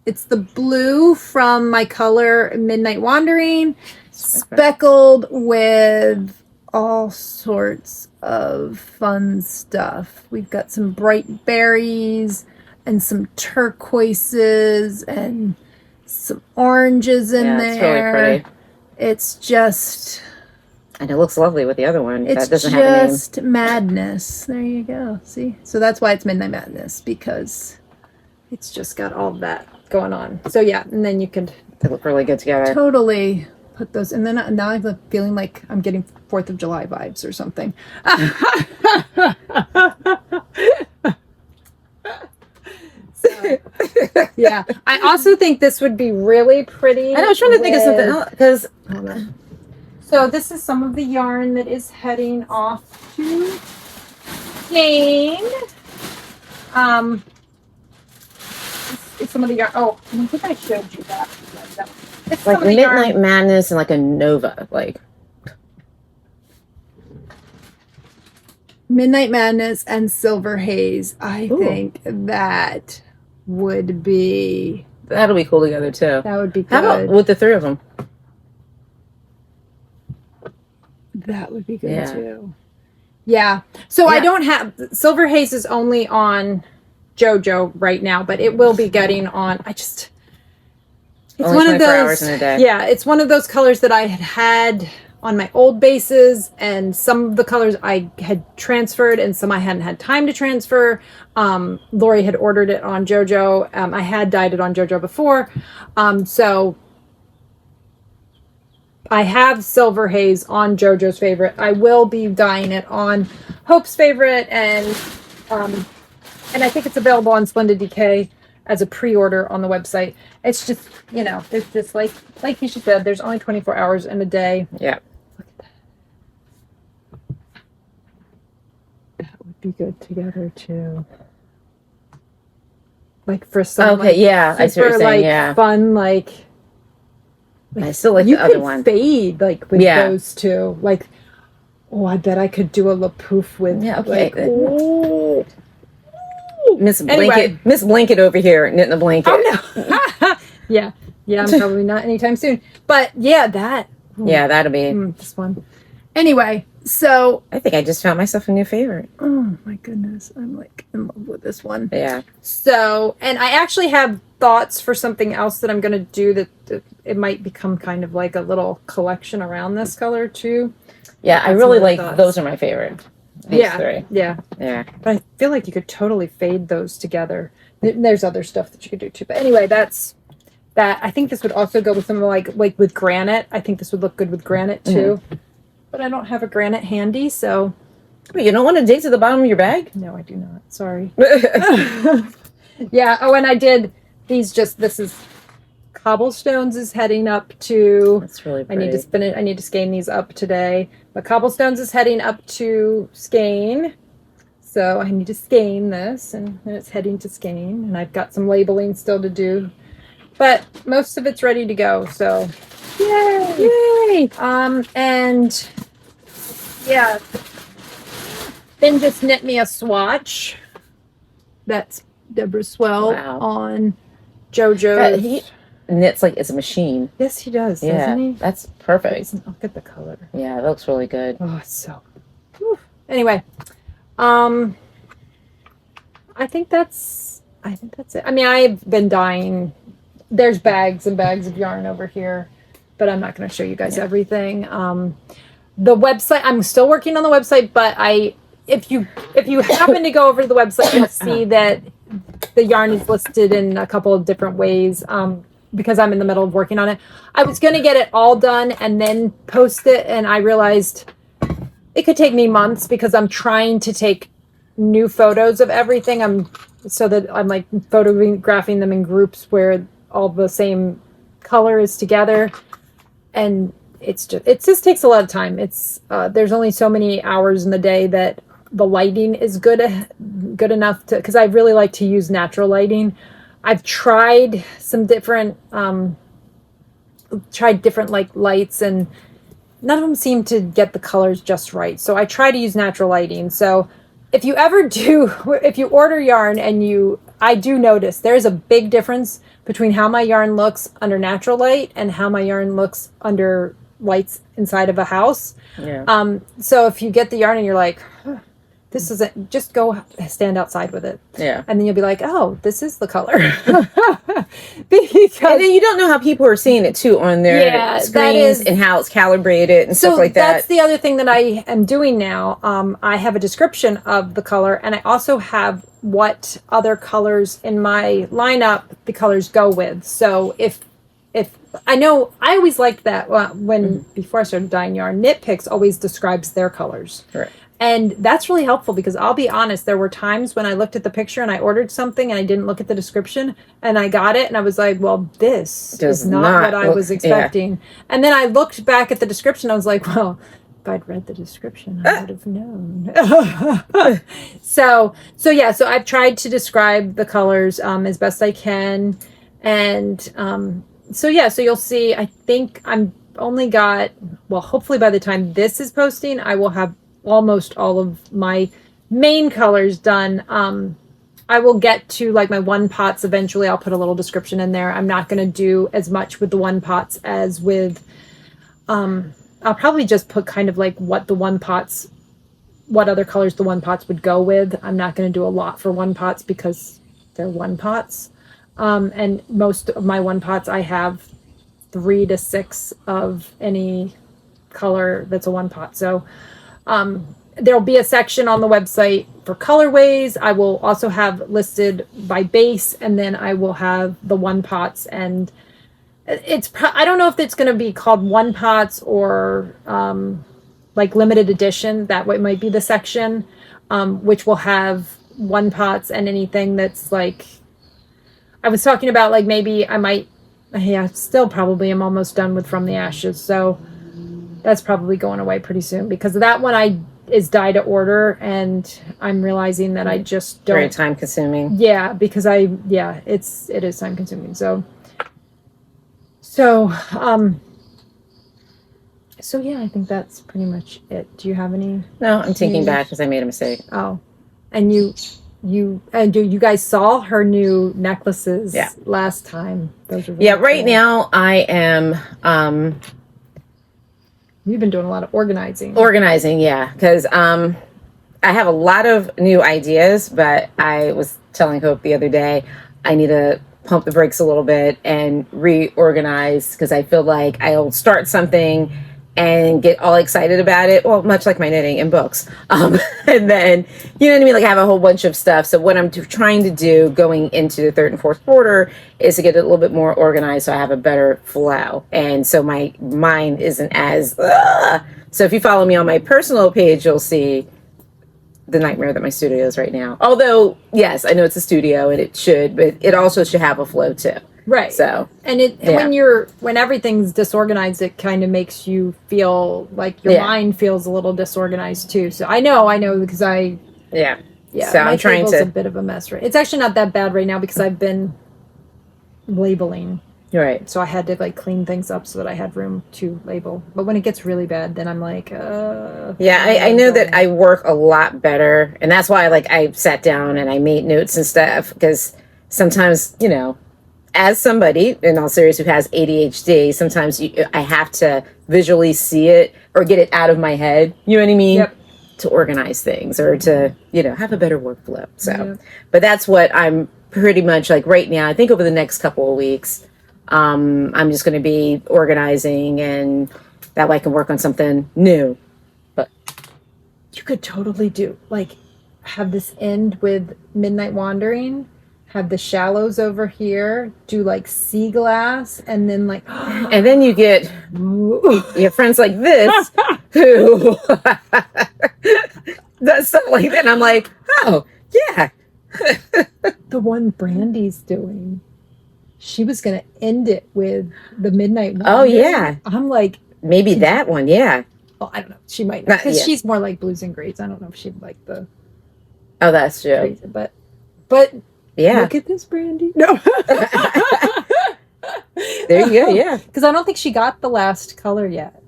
It's the blue from my color Midnight Wandering, speckled with all sorts of fun stuff. We've got some bright berries and some turquoises and some oranges in there. It's really pretty. It's just... And it looks lovely with the other one. It's that doesn't have a name. just madness. There you go. See? So that's why it's Midnight Madness, because it's just got all of that going on. So yeah, and then you could... They look really good together. Totally put those... And then now I'm feeling like I'm getting 4th of July vibes or something. So, yeah. I also think this would be really pretty. I was trying to think of something else, because... So this is some of the yarn that is heading off to Jane. It's some of the yarn. Oh, I think I showed you that. It's like Midnight Madness and like a Nova, like Midnight Madness and Silver Haze. I think that would be... That'll be cool together too. That would be good. How about with the three of them? That would be good too. Yeah. So I don't have... Silver Haze is only on JoJo right now, but it will be getting on... It's only one of 24 those... hours in a day. Yeah, it's one of those colors that I had on my old bases, and some of the colors I had transferred and some I hadn't had time to transfer. Lori had ordered it on JoJo. I had dyed it on JoJo before. So I have Silver Haze on JoJo's favorite. I will be dyeing it on Hope's favorite, and I think it's available on Splendid DK as a pre-order on the website. It's just, there's just like Kiesha said, there's only 24 hours in a day. Yeah. Look at that. That would be good together too. Like for some I see what you're saying, fun, I still like the other one. You could fade with those two. I bet I could do a lapoof with. Yeah, okay. Miss Blanket over here knitting a blanket. Oh no. Yeah, I'm probably not anytime soon. But yeah, that. Yeah, that'll be this one. Anyway, so I think I just found myself a new favorite. Oh my goodness, I'm in love with this one. Yeah. So, and I actually have thoughts for something else that I'm going to do that it might become kind of like a little collection around this color too. Yeah, I really like those. Are my favorite. these three. Yeah. But I feel like you could totally fade those together. There's other stuff that you could do too. But anyway, that's that. I think this would also go with something like with granite. I think this would look good with granite too. But I don't have a granite handy, so. Wait, you don't want to dig to the bottom of your bag? No, I do not. Sorry. Yeah. Oh, and I did these. This is Cobblestones is heading up to. That's really pretty. I need to spin it. I need to skein these up today. But Cobblestones is heading up to skein. So I need to skein this, and it's heading to skein. And I've got some labeling still to do. But most of it's ready to go. So yay! And yeah. Then just knit me a swatch. That's Deborah Swell on JoJo's. He knits like it's a machine. Yes, he does, doesn't he? That's perfect. Look at the color. Yeah, it looks really good. Oh, it's so good. Whew. Anyway, I think that's it. I mean, I've been dying. There's bags and bags of yarn over here, but I'm not going to show you guys everything. The website, I'm still working on the website, but if you happen to go over to the website, you'll see that the yarn is listed in a couple of different ways. Because I'm in the middle of working on it. I was going to get it all done and then post it, and I realized it could take me months because I'm trying to take new photos of everything. So that I'm like photographing them in groups where all the same color is together, and it just takes a lot of time. There's only so many hours in the day that the lighting is good enough to, because I really like to use natural lighting. I've tried some different like lights, and none of them seem to get the colors just right. So I try to use natural lighting. So if you order yarn I do notice there's a big difference between how my yarn looks under natural light and how my yarn looks under lights inside of a house. Yeah. So if you get the yarn and you're like, this isn't, just go stand outside with it. Yeah. And then you'll be like, oh, this is the color. And then you don't know how people are seeing it too on their screens and how it's calibrated and stuff like that. So that's the other thing that I am doing now. I have a description of the color, and I also have what other colors in my lineup the colors go with. So if I know, I always liked that before I started dyeing yarn, Knitpicks always describes their colors. Right. And that's really helpful because I'll be honest, there were times when I looked at the picture and I ordered something and I didn't look at the description, and I got it and I was like, well, this is not what I was expecting. Yeah. And then I looked back at the description. I was like, well, if I'd read the description, I would have known. So I've tried to describe the colors as best I can. And so you'll see, I think I'm only got, well, hopefully by the time this is posting, I will have almost all of my main colors done. I will get to like my one pots eventually. I'll put a little description in there. I'm not going to do as much with the one pots as with I'll probably just put kind of like what other colors the one pots would go with. I'm not going to do a lot for one pots because they're one pots, and most of my one pots I have 3 to 6 of any color that's a one pot. So there'll be a section on the website for colorways. I will also have listed by base, and then I will have the one pots, and I don't know if it's going to be called one pots or like limited edition. That way might be the section which will have one pots and anything that's like, I was talking about like maybe I might, still probably am almost done with From the Ashes. So that's probably going away pretty soon because that one is dye to order, and I'm realizing that I just don't. Very time consuming. Yeah, because it is time consuming. So yeah, I think that's pretty much it. Do you have any? No, I'm taking back because I made a mistake. Oh, and you guys saw her new necklaces last time? Those are really right cool. now I am. You've been doing a lot of organizing. Yeah, because I have a lot of new ideas, but I was telling Hope the other day I need to pump the brakes a little bit and reorganize because I feel like I'll start something and get all excited about it. Well, much like my knitting and books. And then, you know what I mean? Like I have a whole bunch of stuff. So what I'm trying to do going into the third and fourth quarter is to get it a little bit more organized so I have a better flow. And so my mind isn't as, so if you follow me on my personal page, you'll see the nightmare that my studio is right now. Although, yes, I know it's a studio and it should, but it also should have a flow too. Right. So, and when everything's disorganized, it kind of makes you feel like your mind feels a little disorganized too. So I know because yeah. So my table's a bit of a mess, right? It's actually not that bad right now because I've been labeling. Right. So I had to like clean things up so that I had room to label. But when it gets really bad, then I'm like, yeah, I know that I work a lot better, and that's why I sat down and I made notes and stuff, because sometimes, you know, as somebody in all seriousness who has ADHD, sometimes I have to visually see it or get it out of my head. You know what I mean? Yep. To organize things or to, you know, have a better workflow. So, but that's what I'm pretty much like right now. I think over the next couple of weeks, I'm just going to be organizing, and that way I can work on something new. But you could totally do have this end with Midnight Wandering. Have the shallows over here, do sea glass, and then and then you get your friends like this who does stuff like that. And I'm like, oh yeah. The one Brandy's doing, she was gonna end it with the Midnight Wandering. Oh yeah. I'm like, maybe that one, yeah. Well, I don't know. She might not, because she's more like blues and greys. I don't know if she'd like the. Oh, that's true. But. Yeah. Look at this, Brandy. No. There you go. Yeah. Because I don't think she got the last color yet.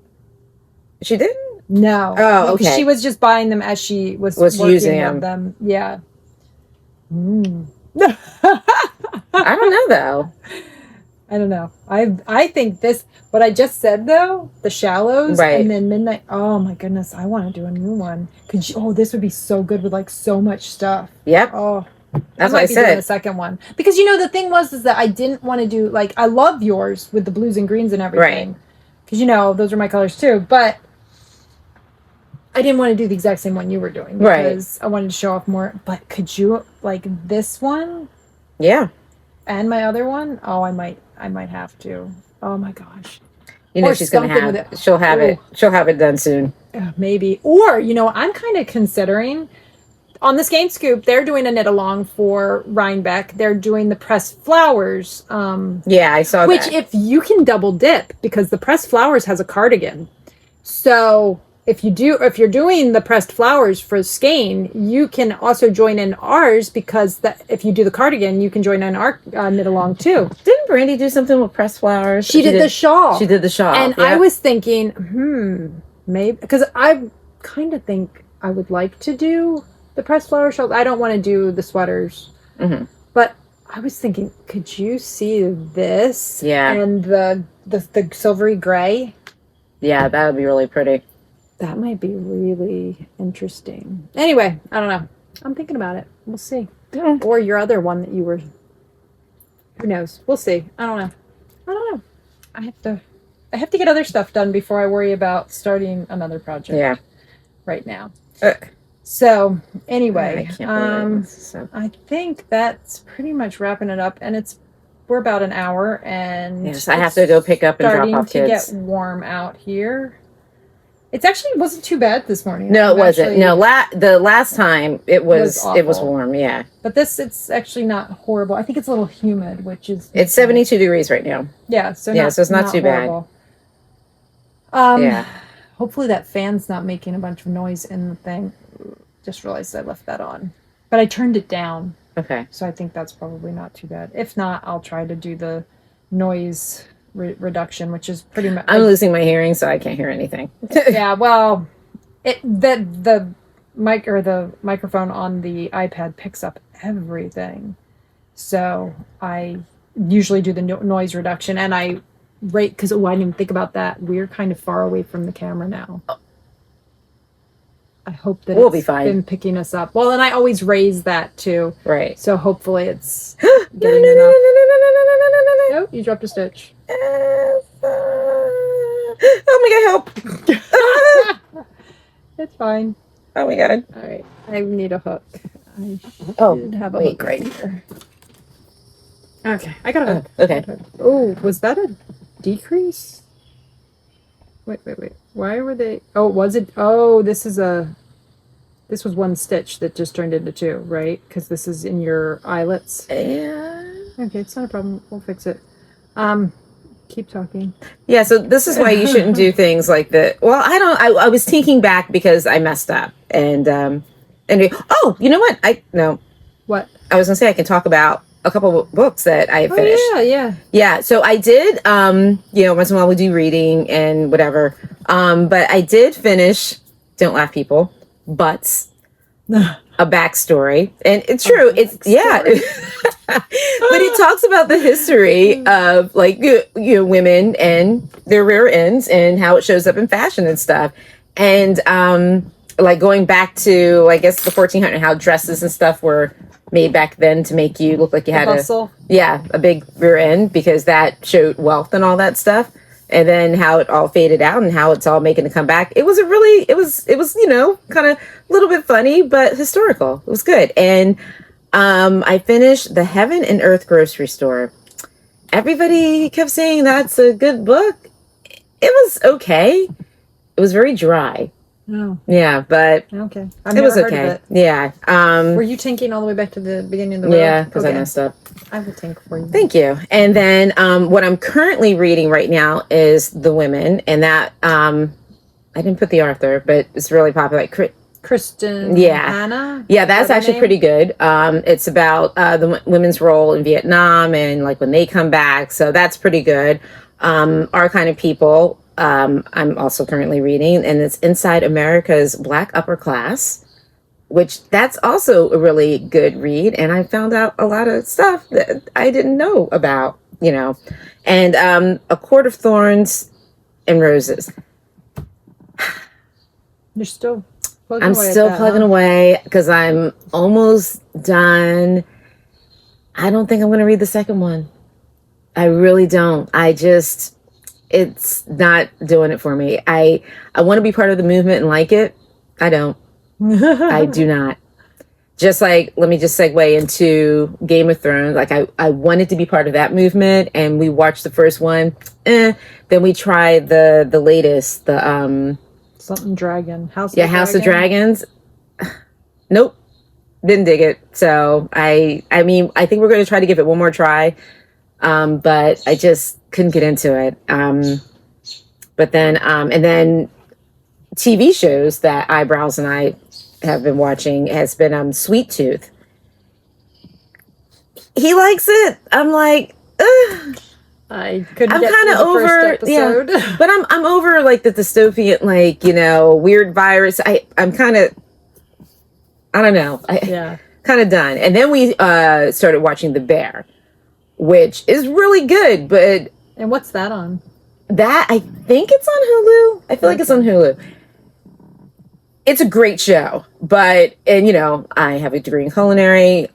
She didn't? No. Oh, okay. She was just buying them as she was using them. Yeah. I don't know, though. I don't know. I think what I just said, though, the shallows and then Midnight. Oh, my goodness. I want to do a new one. This would be so good with so much stuff. Yep. Oh. That's what I said. Doing the second one because the thing was that I didn't want to do I love yours with the blues and greens and everything, because those are my colors too. But I didn't want to do the exact same one you were doing because I wanted to show off more. But could you this one? Yeah. And my other one? Oh, I might have to. Oh my gosh. She's gonna have. She'll have it. She'll have it done soon. Maybe. Or I'm kind of considering. On the Skein Scoop, they're doing a knit-along for Rhinebeck. They're doing the pressed flowers. Yeah, I saw that. Which, if you can double dip, because the pressed flowers has a cardigan. So, if you're doing the pressed flowers for Skein, you can also join in ours, because if you do the cardigan, you can join in our knit-along too. Didn't Brandy do something with pressed flowers? She did the shawl. She did the shawl. And I was thinking, maybe, because I kind of think I would like to do the pressed flower shawls. I don't want to do the sweaters. Mm-hmm. But I was thinking, could you see this? Yeah. And the silvery gray? Yeah, that would be really pretty. That might be really interesting. Anyway, I don't know. I'm thinking about it. We'll see. Yeah. Or your other one that you were... Who knows? We'll see. I don't know. I have to get other stuff done before I worry about starting another project. Yeah. Right now. So anyway, I think that's pretty much wrapping it up, and we're about an hour, and yes, I have to go pick up and drop off kids. Starting to get warm out here. It actually wasn't too bad this morning. No, it wasn't. No, the last time it was warm. Yeah, but it's actually not horrible. I think it's a little humid, which is it's 72 degrees right now. Yeah, so it's not too horrible. Bad. Yeah. Hopefully that fan's not making a bunch of noise in the thing. Just realized I left that on. But I turned it down. Okay. So I think that's probably not too bad. If not, I'll try to do the noise reduction, which is pretty much... I'm losing my hearing, so I can't hear anything. Yeah, well, the microphone on the iPad picks up everything. So I usually do the noise reduction, and I rate... Because, I didn't even think about that. We're kind of far away from the camera now. Oh. I hope that be fine. Been picking us up. Well, and I always raise that too. Right. So hopefully it's getting enough. No, you dropped a stitch. Oh my god, help! It's fine. Oh my god. All right. I need a hook. I should have a hook right here. Okay. I got a hook. Okay. Oh, was that a decrease? Wait. Why were they? Oh, was it? Oh, this was one stitch that just turned into two, right? Because this is in your eyelets. Yeah. Okay, it's not a problem. We'll fix it. Keep talking. Yeah, so this is why you shouldn't do things like that. Well, I was thinking back because I messed up. And oh, you know what? What? I was gonna say I can talk about a couple of books that I finished. Yeah. So I did, once in a while we do reading and whatever. But I did finish, don't laugh people, Butts, a backstory. And it's true. It's, yeah. But it talks about the history of like, women and their rear ends and how it shows up in fashion and stuff. And, like going back to, I guess the 1400, how dresses and stuff were made back then to make you look like you had a big rear end, because that showed wealth and all that stuff. And then how it all faded out and how it's all making a comeback. It was kind of a little bit funny, but historical. It was good. And I finished The Heaven and Earth Grocery Store. Everybody kept saying that's a good book. It was okay. It was very dry. Oh. Yeah, but okay. It was okay. Yeah. Were you tinking all the way back to the beginning of the road? Yeah, because I messed up. I will tink for you. Thank you. And then what I'm currently reading right now is The Women, and that I didn't put the author, but it's really popular. Like Kristen. Hanna. Yeah, that's actually pretty good. It's about the women's role in Vietnam and like when they come back. So that's pretty good. Our Kind of People. I'm also currently reading, and it's Inside America's Black Upper Class, which that's also a really good read. And I found out a lot of stuff that I didn't know about, and A Court of Thorns and Roses. You're still plugging away because I'm almost done. I don't think I'm going to read the second one. I really don't. It's not doing it for me. I want to be part of the movement and like it. I don't. I do not. Just like, let me just segue into Game of Thrones. Like I wanted to be part of that movement, and we watched the first one. Then we tried the latest, the something dragon. House of Dragons. Nope. Didn't dig it. So I think we're going to try to give it one more try. But I just couldn't get into it. But then, and then TV shows that Eyebrows and I have been watching has been, Sweet Tooth. He likes it. I'm like, ugh. I couldn't. I'm kind of over, but I'm over like the dystopian, like, weird virus. I'm kind of, I don't know. Kind of done. And then we, started watching The Bear, which is really good, but... And what's that on? That, I think it's on Hulu. I feel like it's on Hulu. It's a great show, but, and I have a degree in culinary.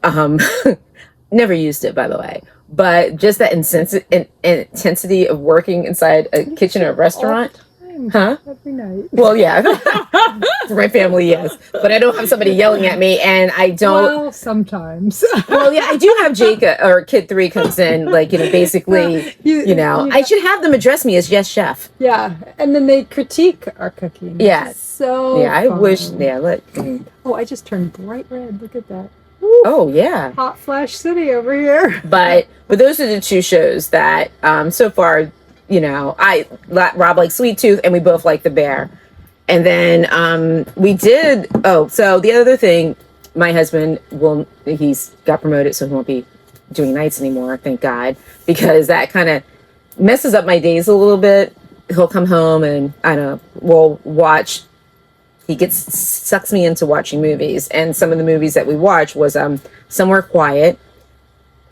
Never used it, by the way. But just that intensity of working inside a kitchen or a restaurant. Huh? Every night. Well, yeah. For my family, yes. But I don't have somebody yelling at me, and I don't. Well, sometimes. Well, yeah, I do have Jacob, or Kid 3 comes in, like, basically, I should have them address me as yes, chef. Yeah, and then they critique our cooking. Yeah. So yeah, I wish, Oh, I just turned bright red. Look at that. Woo. Oh, yeah. Hot Flash City over here. But those are the two shows that, so far, Rob likes Sweet Tooth, and we both like The Bear. And then we did. Oh, so the other thing, my husband he's got promoted, so he won't be doing nights anymore. Thank God, because that kind of messes up my days a little bit. He'll come home and we'll watch. He sucks me into watching movies, and some of the movies that we watched was Somewhere Quiet.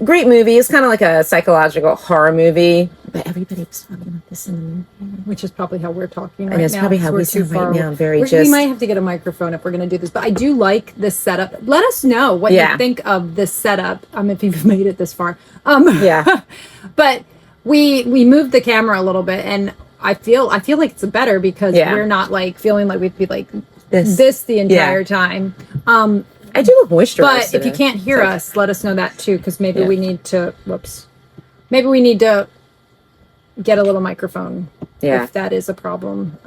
Great movie. It's kind of like a psychological horror movie, but everybody was talking about this in the movie. Which is probably how we're talking right now. And it's probably how we sound right now. We might have to get a microphone if we're going to do this, but I do like this setup. Let us know what you think of this setup, if you've made it this far. Yeah. But we moved the camera a little bit, and I feel like it's better because we're not like feeling like we'd be like this the entire time. I do look moisturized. But if you can't hear us, let us know that too, because maybe we need to. Maybe we need to get a little microphone if that is a problem.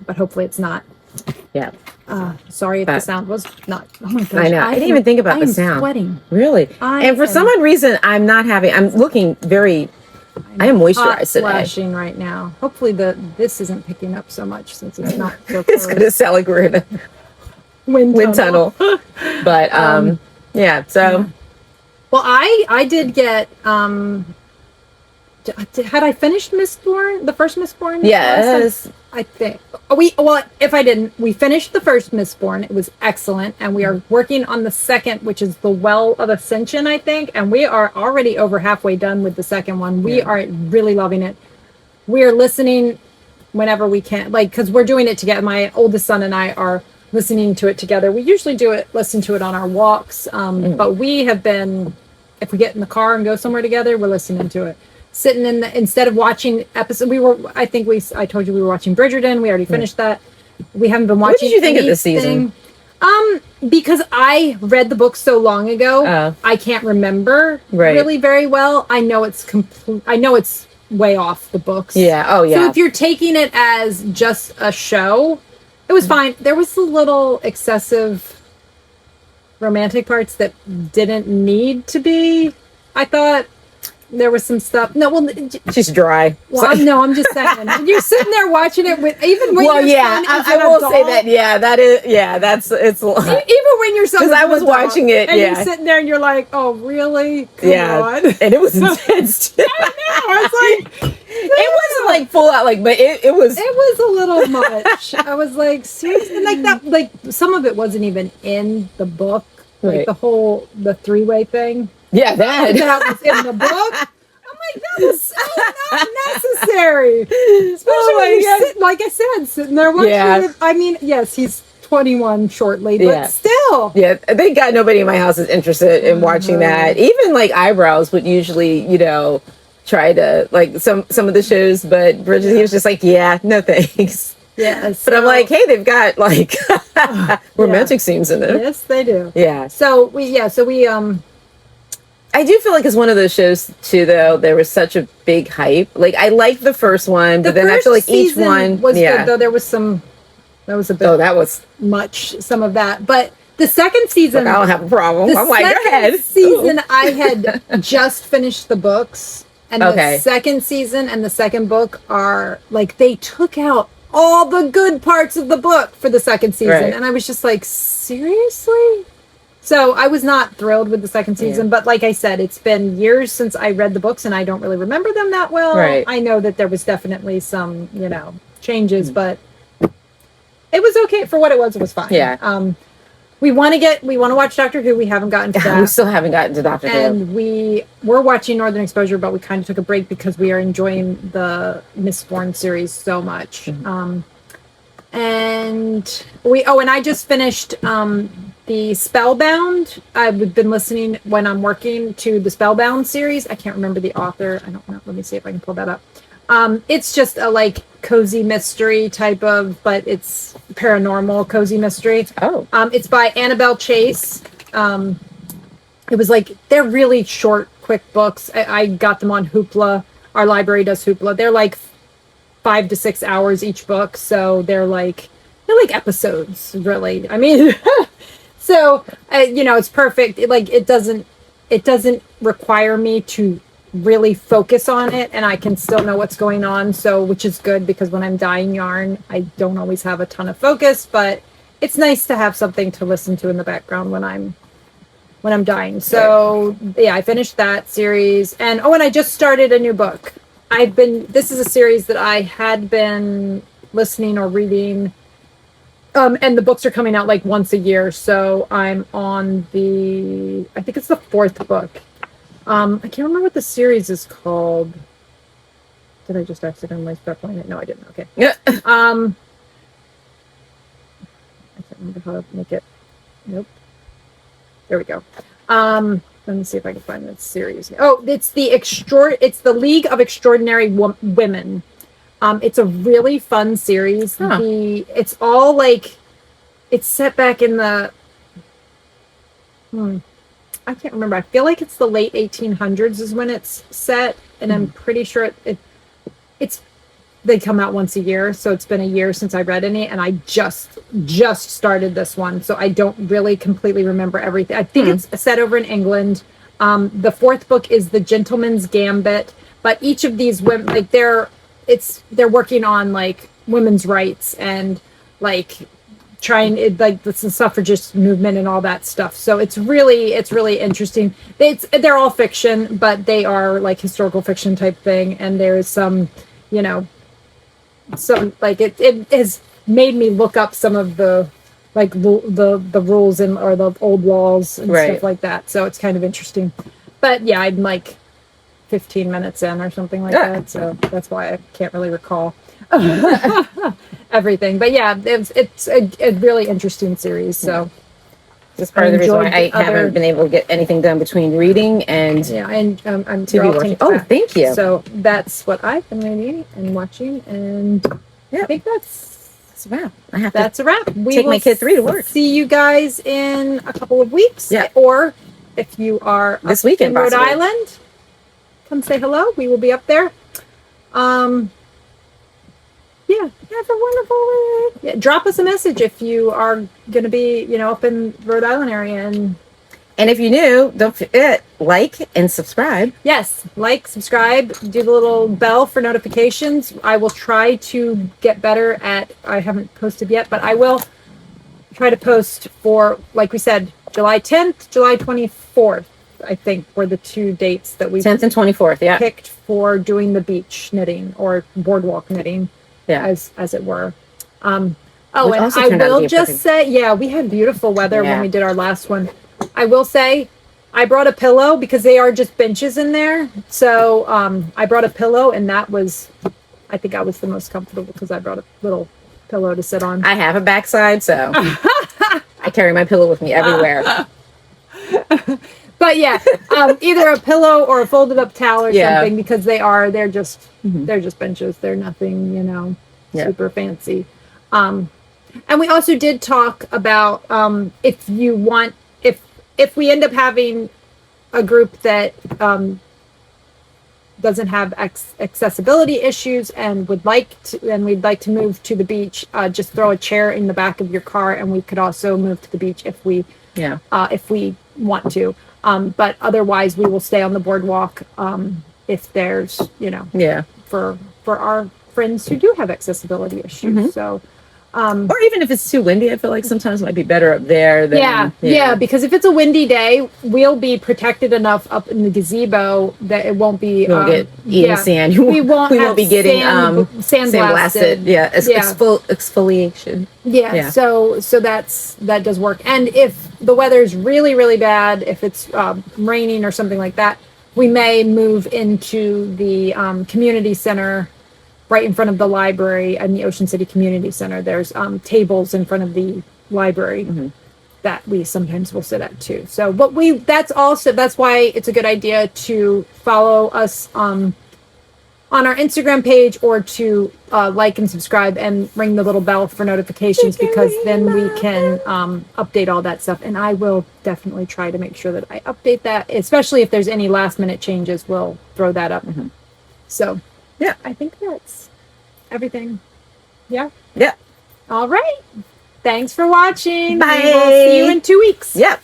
But hopefully it's not. Yeah. Sorry if the sound was not. Oh my gosh! I know. I didn't even think about the sound. Sweating. Really. And for some odd reason, I'm not having. I'm looking very. I am moisturized today. Flashing right now. Hopefully this isn't picking up so much since it's not. So it's going to sound like we're in a wind tunnel. But so. Well, I did get. Had I finished Mistborn, the first Mistborn? Yes. I think if I didn't, we finished the first Mistborn. It was excellent, and we are working on the second, which is the Well of Ascension, I think, and we are already over halfway done with the second one. We are really loving it. We are listening whenever we can, like, because we're doing it together. My oldest son and I are listening to it together. We usually listen to it on our walks, but we have been, if we get in the car and go somewhere together, we're listening to it. Sitting instead of watching episode, I told you we were watching Bridgerton. We already finished that. We haven't been watching. What did you think of this season? Because I read the book so long ago, I can't remember really very well. I know it's way off the books. Yeah. Oh yeah. So if you're taking it as just a show, it was fine. There was a little excessive romantic parts that didn't need to be. I thought. There was some stuff. No, well, she's dry. Well, I'm just saying. You're sitting there watching it with even when your son is I will say that. Yeah, that is. Yeah, it's even when your son. Because I was watching it. And you're sitting there and you're like, oh, really? Come on. And it was intense. Too. I know. I was like, it wasn't like full out, like, but it was. It was a little much. I was like, seriously, like that. Like some of it wasn't even in the book. Like the three-way thing. Yeah, that was in the book. I'm like, that was so not necessary. Especially when you're like I said, sitting there watching it. I mean, yes, he's 21 shortly, but still. Yeah, thank God nobody in my house is interested in watching that. Even like Eyebrows would usually, try to like some of the shows, but Bridget, he was just like, yeah, no thanks. Yeah, but I'm like, hey, they've got like romantic scenes in it. Yes, they do. Yeah. So we I do feel like it's one of those shows too, though. There was such a big hype. Like I liked the first one, but then I feel like each one was good. Though there was a bit. Oh, that was much. Some of that, but the second season, I don't have a problem. I'm like, go ahead. Season, I had just finished the books, and the second season and the second book are like they took out all the good parts of the book for the second season, and I was just like, seriously. So I was not thrilled with the second season, but like I said, it's been years since I read the books and I don't really remember them that well. Right. I know that there was definitely some, changes, but it was okay for what it was. It was fine. Yeah. We want to watch Doctor Who. We haven't gotten to that. We still haven't gotten to Doctor Who. And we were watching Northern Exposure, but we kind of took a break because we are enjoying the Mistborn series so much. Mm-hmm. And I just finished, the Spellbound. I've been listening when I'm working to the Spellbound series. I can't remember the author. I don't know. Let me see if I can pull that up. It's just a like cozy mystery type of, but it's paranormal cozy mystery. Oh. It's by Annabelle Chase. It was like, they're really short, quick books. I got them on Hoopla. Our library does Hoopla. They're like 5 to 6 hours each book. So they're like episodes, really. I mean, so, it's perfect. It doesn't require me to really focus on it, and I can still know what's going on. So, which is good because when I'm dyeing yarn, I don't always have a ton of focus, but it's nice to have something to listen to in the background when I'm dyeing. So, I finished that series, and I just started a new book. This is a series that I had been listening or reading. And the books are coming out like once a year. So I'm on I think it's the 4th book. I can't remember what the series is called. Did I just accidentally start playing it? No, I didn't. Okay. Yeah. I can't remember how to make it. Nope. There we go. Let me see if I can find that series. Oh, it's the League of Extraordinary Women. It's a really fun series. Huh. It's all like, it's set back in the, I can't remember. I feel like it's the late 1800s is when it's set, and I'm pretty sure it's they come out once a year, so it's been a year since I read any, and I just started this one, so I don't really completely remember everything. I think it's set over in England. The fourth book is The Gentleman's Gambit, but each of these women, like they're working on like women's rights and like trying like the suffragist movement and all that stuff. So it's really interesting. They're all fiction, but they are like historical fiction type thing, and there's some, you know, some like it has made me look up some of the like the rules and or the old laws and stuff like that. So it's kind of interesting. But yeah, I'm like 15 minutes in or something like that. So that's why I can't really recall everything. But yeah, it's a really interesting series. So that's part of the reason why I haven't been able to get anything done between reading and I'm TV watching. Oh, thank you. So that's what I've been reading and watching, and I think that's a wrap. That's a wrap. We take my kid 3 to work. See you guys in a couple of weeks. Yeah. Or if you are this weekend in Rhode possibly. Island, come say hello. We will be up there. Yeah, have a wonderful week. Yeah, drop us a message if you are going to be, you know, up in Rhode Island area. And if you're new, don't forget, like and subscribe. Yes, like, subscribe, do the little bell for notifications. I will try to get better at, I haven't posted yet, but I will try to post for, like we said, July 10th, July 24th, I think, were the 2 dates that we 10th and 24th, picked for doing the beach knitting or boardwalk knitting. Yeah, as it were. And I will just say, we had beautiful weather when we did our last one. I will say, I brought a pillow because they are just benches in there. So I brought a pillow, and I think I was the most comfortable because I brought a little pillow to sit on. I have a backside, so I carry my pillow with me everywhere. But yeah, either a pillow or a folded up towel or something, because they're just benches. They're nothing, you know, super fancy. And we also did talk about if you want, if we end up having a group that doesn't have accessibility issues and we'd like to move to the beach, just throw a chair in the back of your car, and we could also move to the beach if we want to. But otherwise, we will stay on the boardwalk if there's, you know, for our friends who do have accessibility issues. So, or even if it's too windy, I feel like sometimes it might be better up there. Than, because if it's a windy day, we'll be protected enough up in the gazebo that it won't be. We won't get eating sand. We won't be getting sandblasted. Exfoliation. Yeah. So that does work. And if the weather's really, really bad, if it's raining or something like that, we may move into the community center right in front of the library and the Ocean City Community Center. There's tables in front of the library that we sometimes will sit at too. So, but that's why it's a good idea to follow us on our Instagram page, or to like and subscribe and ring the little bell for notifications, because then we can update all that stuff. And I will definitely try to make sure that I update that, especially if there's any last minute changes, we'll throw that up. So yeah, I think that's everything. Yeah. All right. Thanks for watching. Bye. We will see you in 2 weeks. Yep.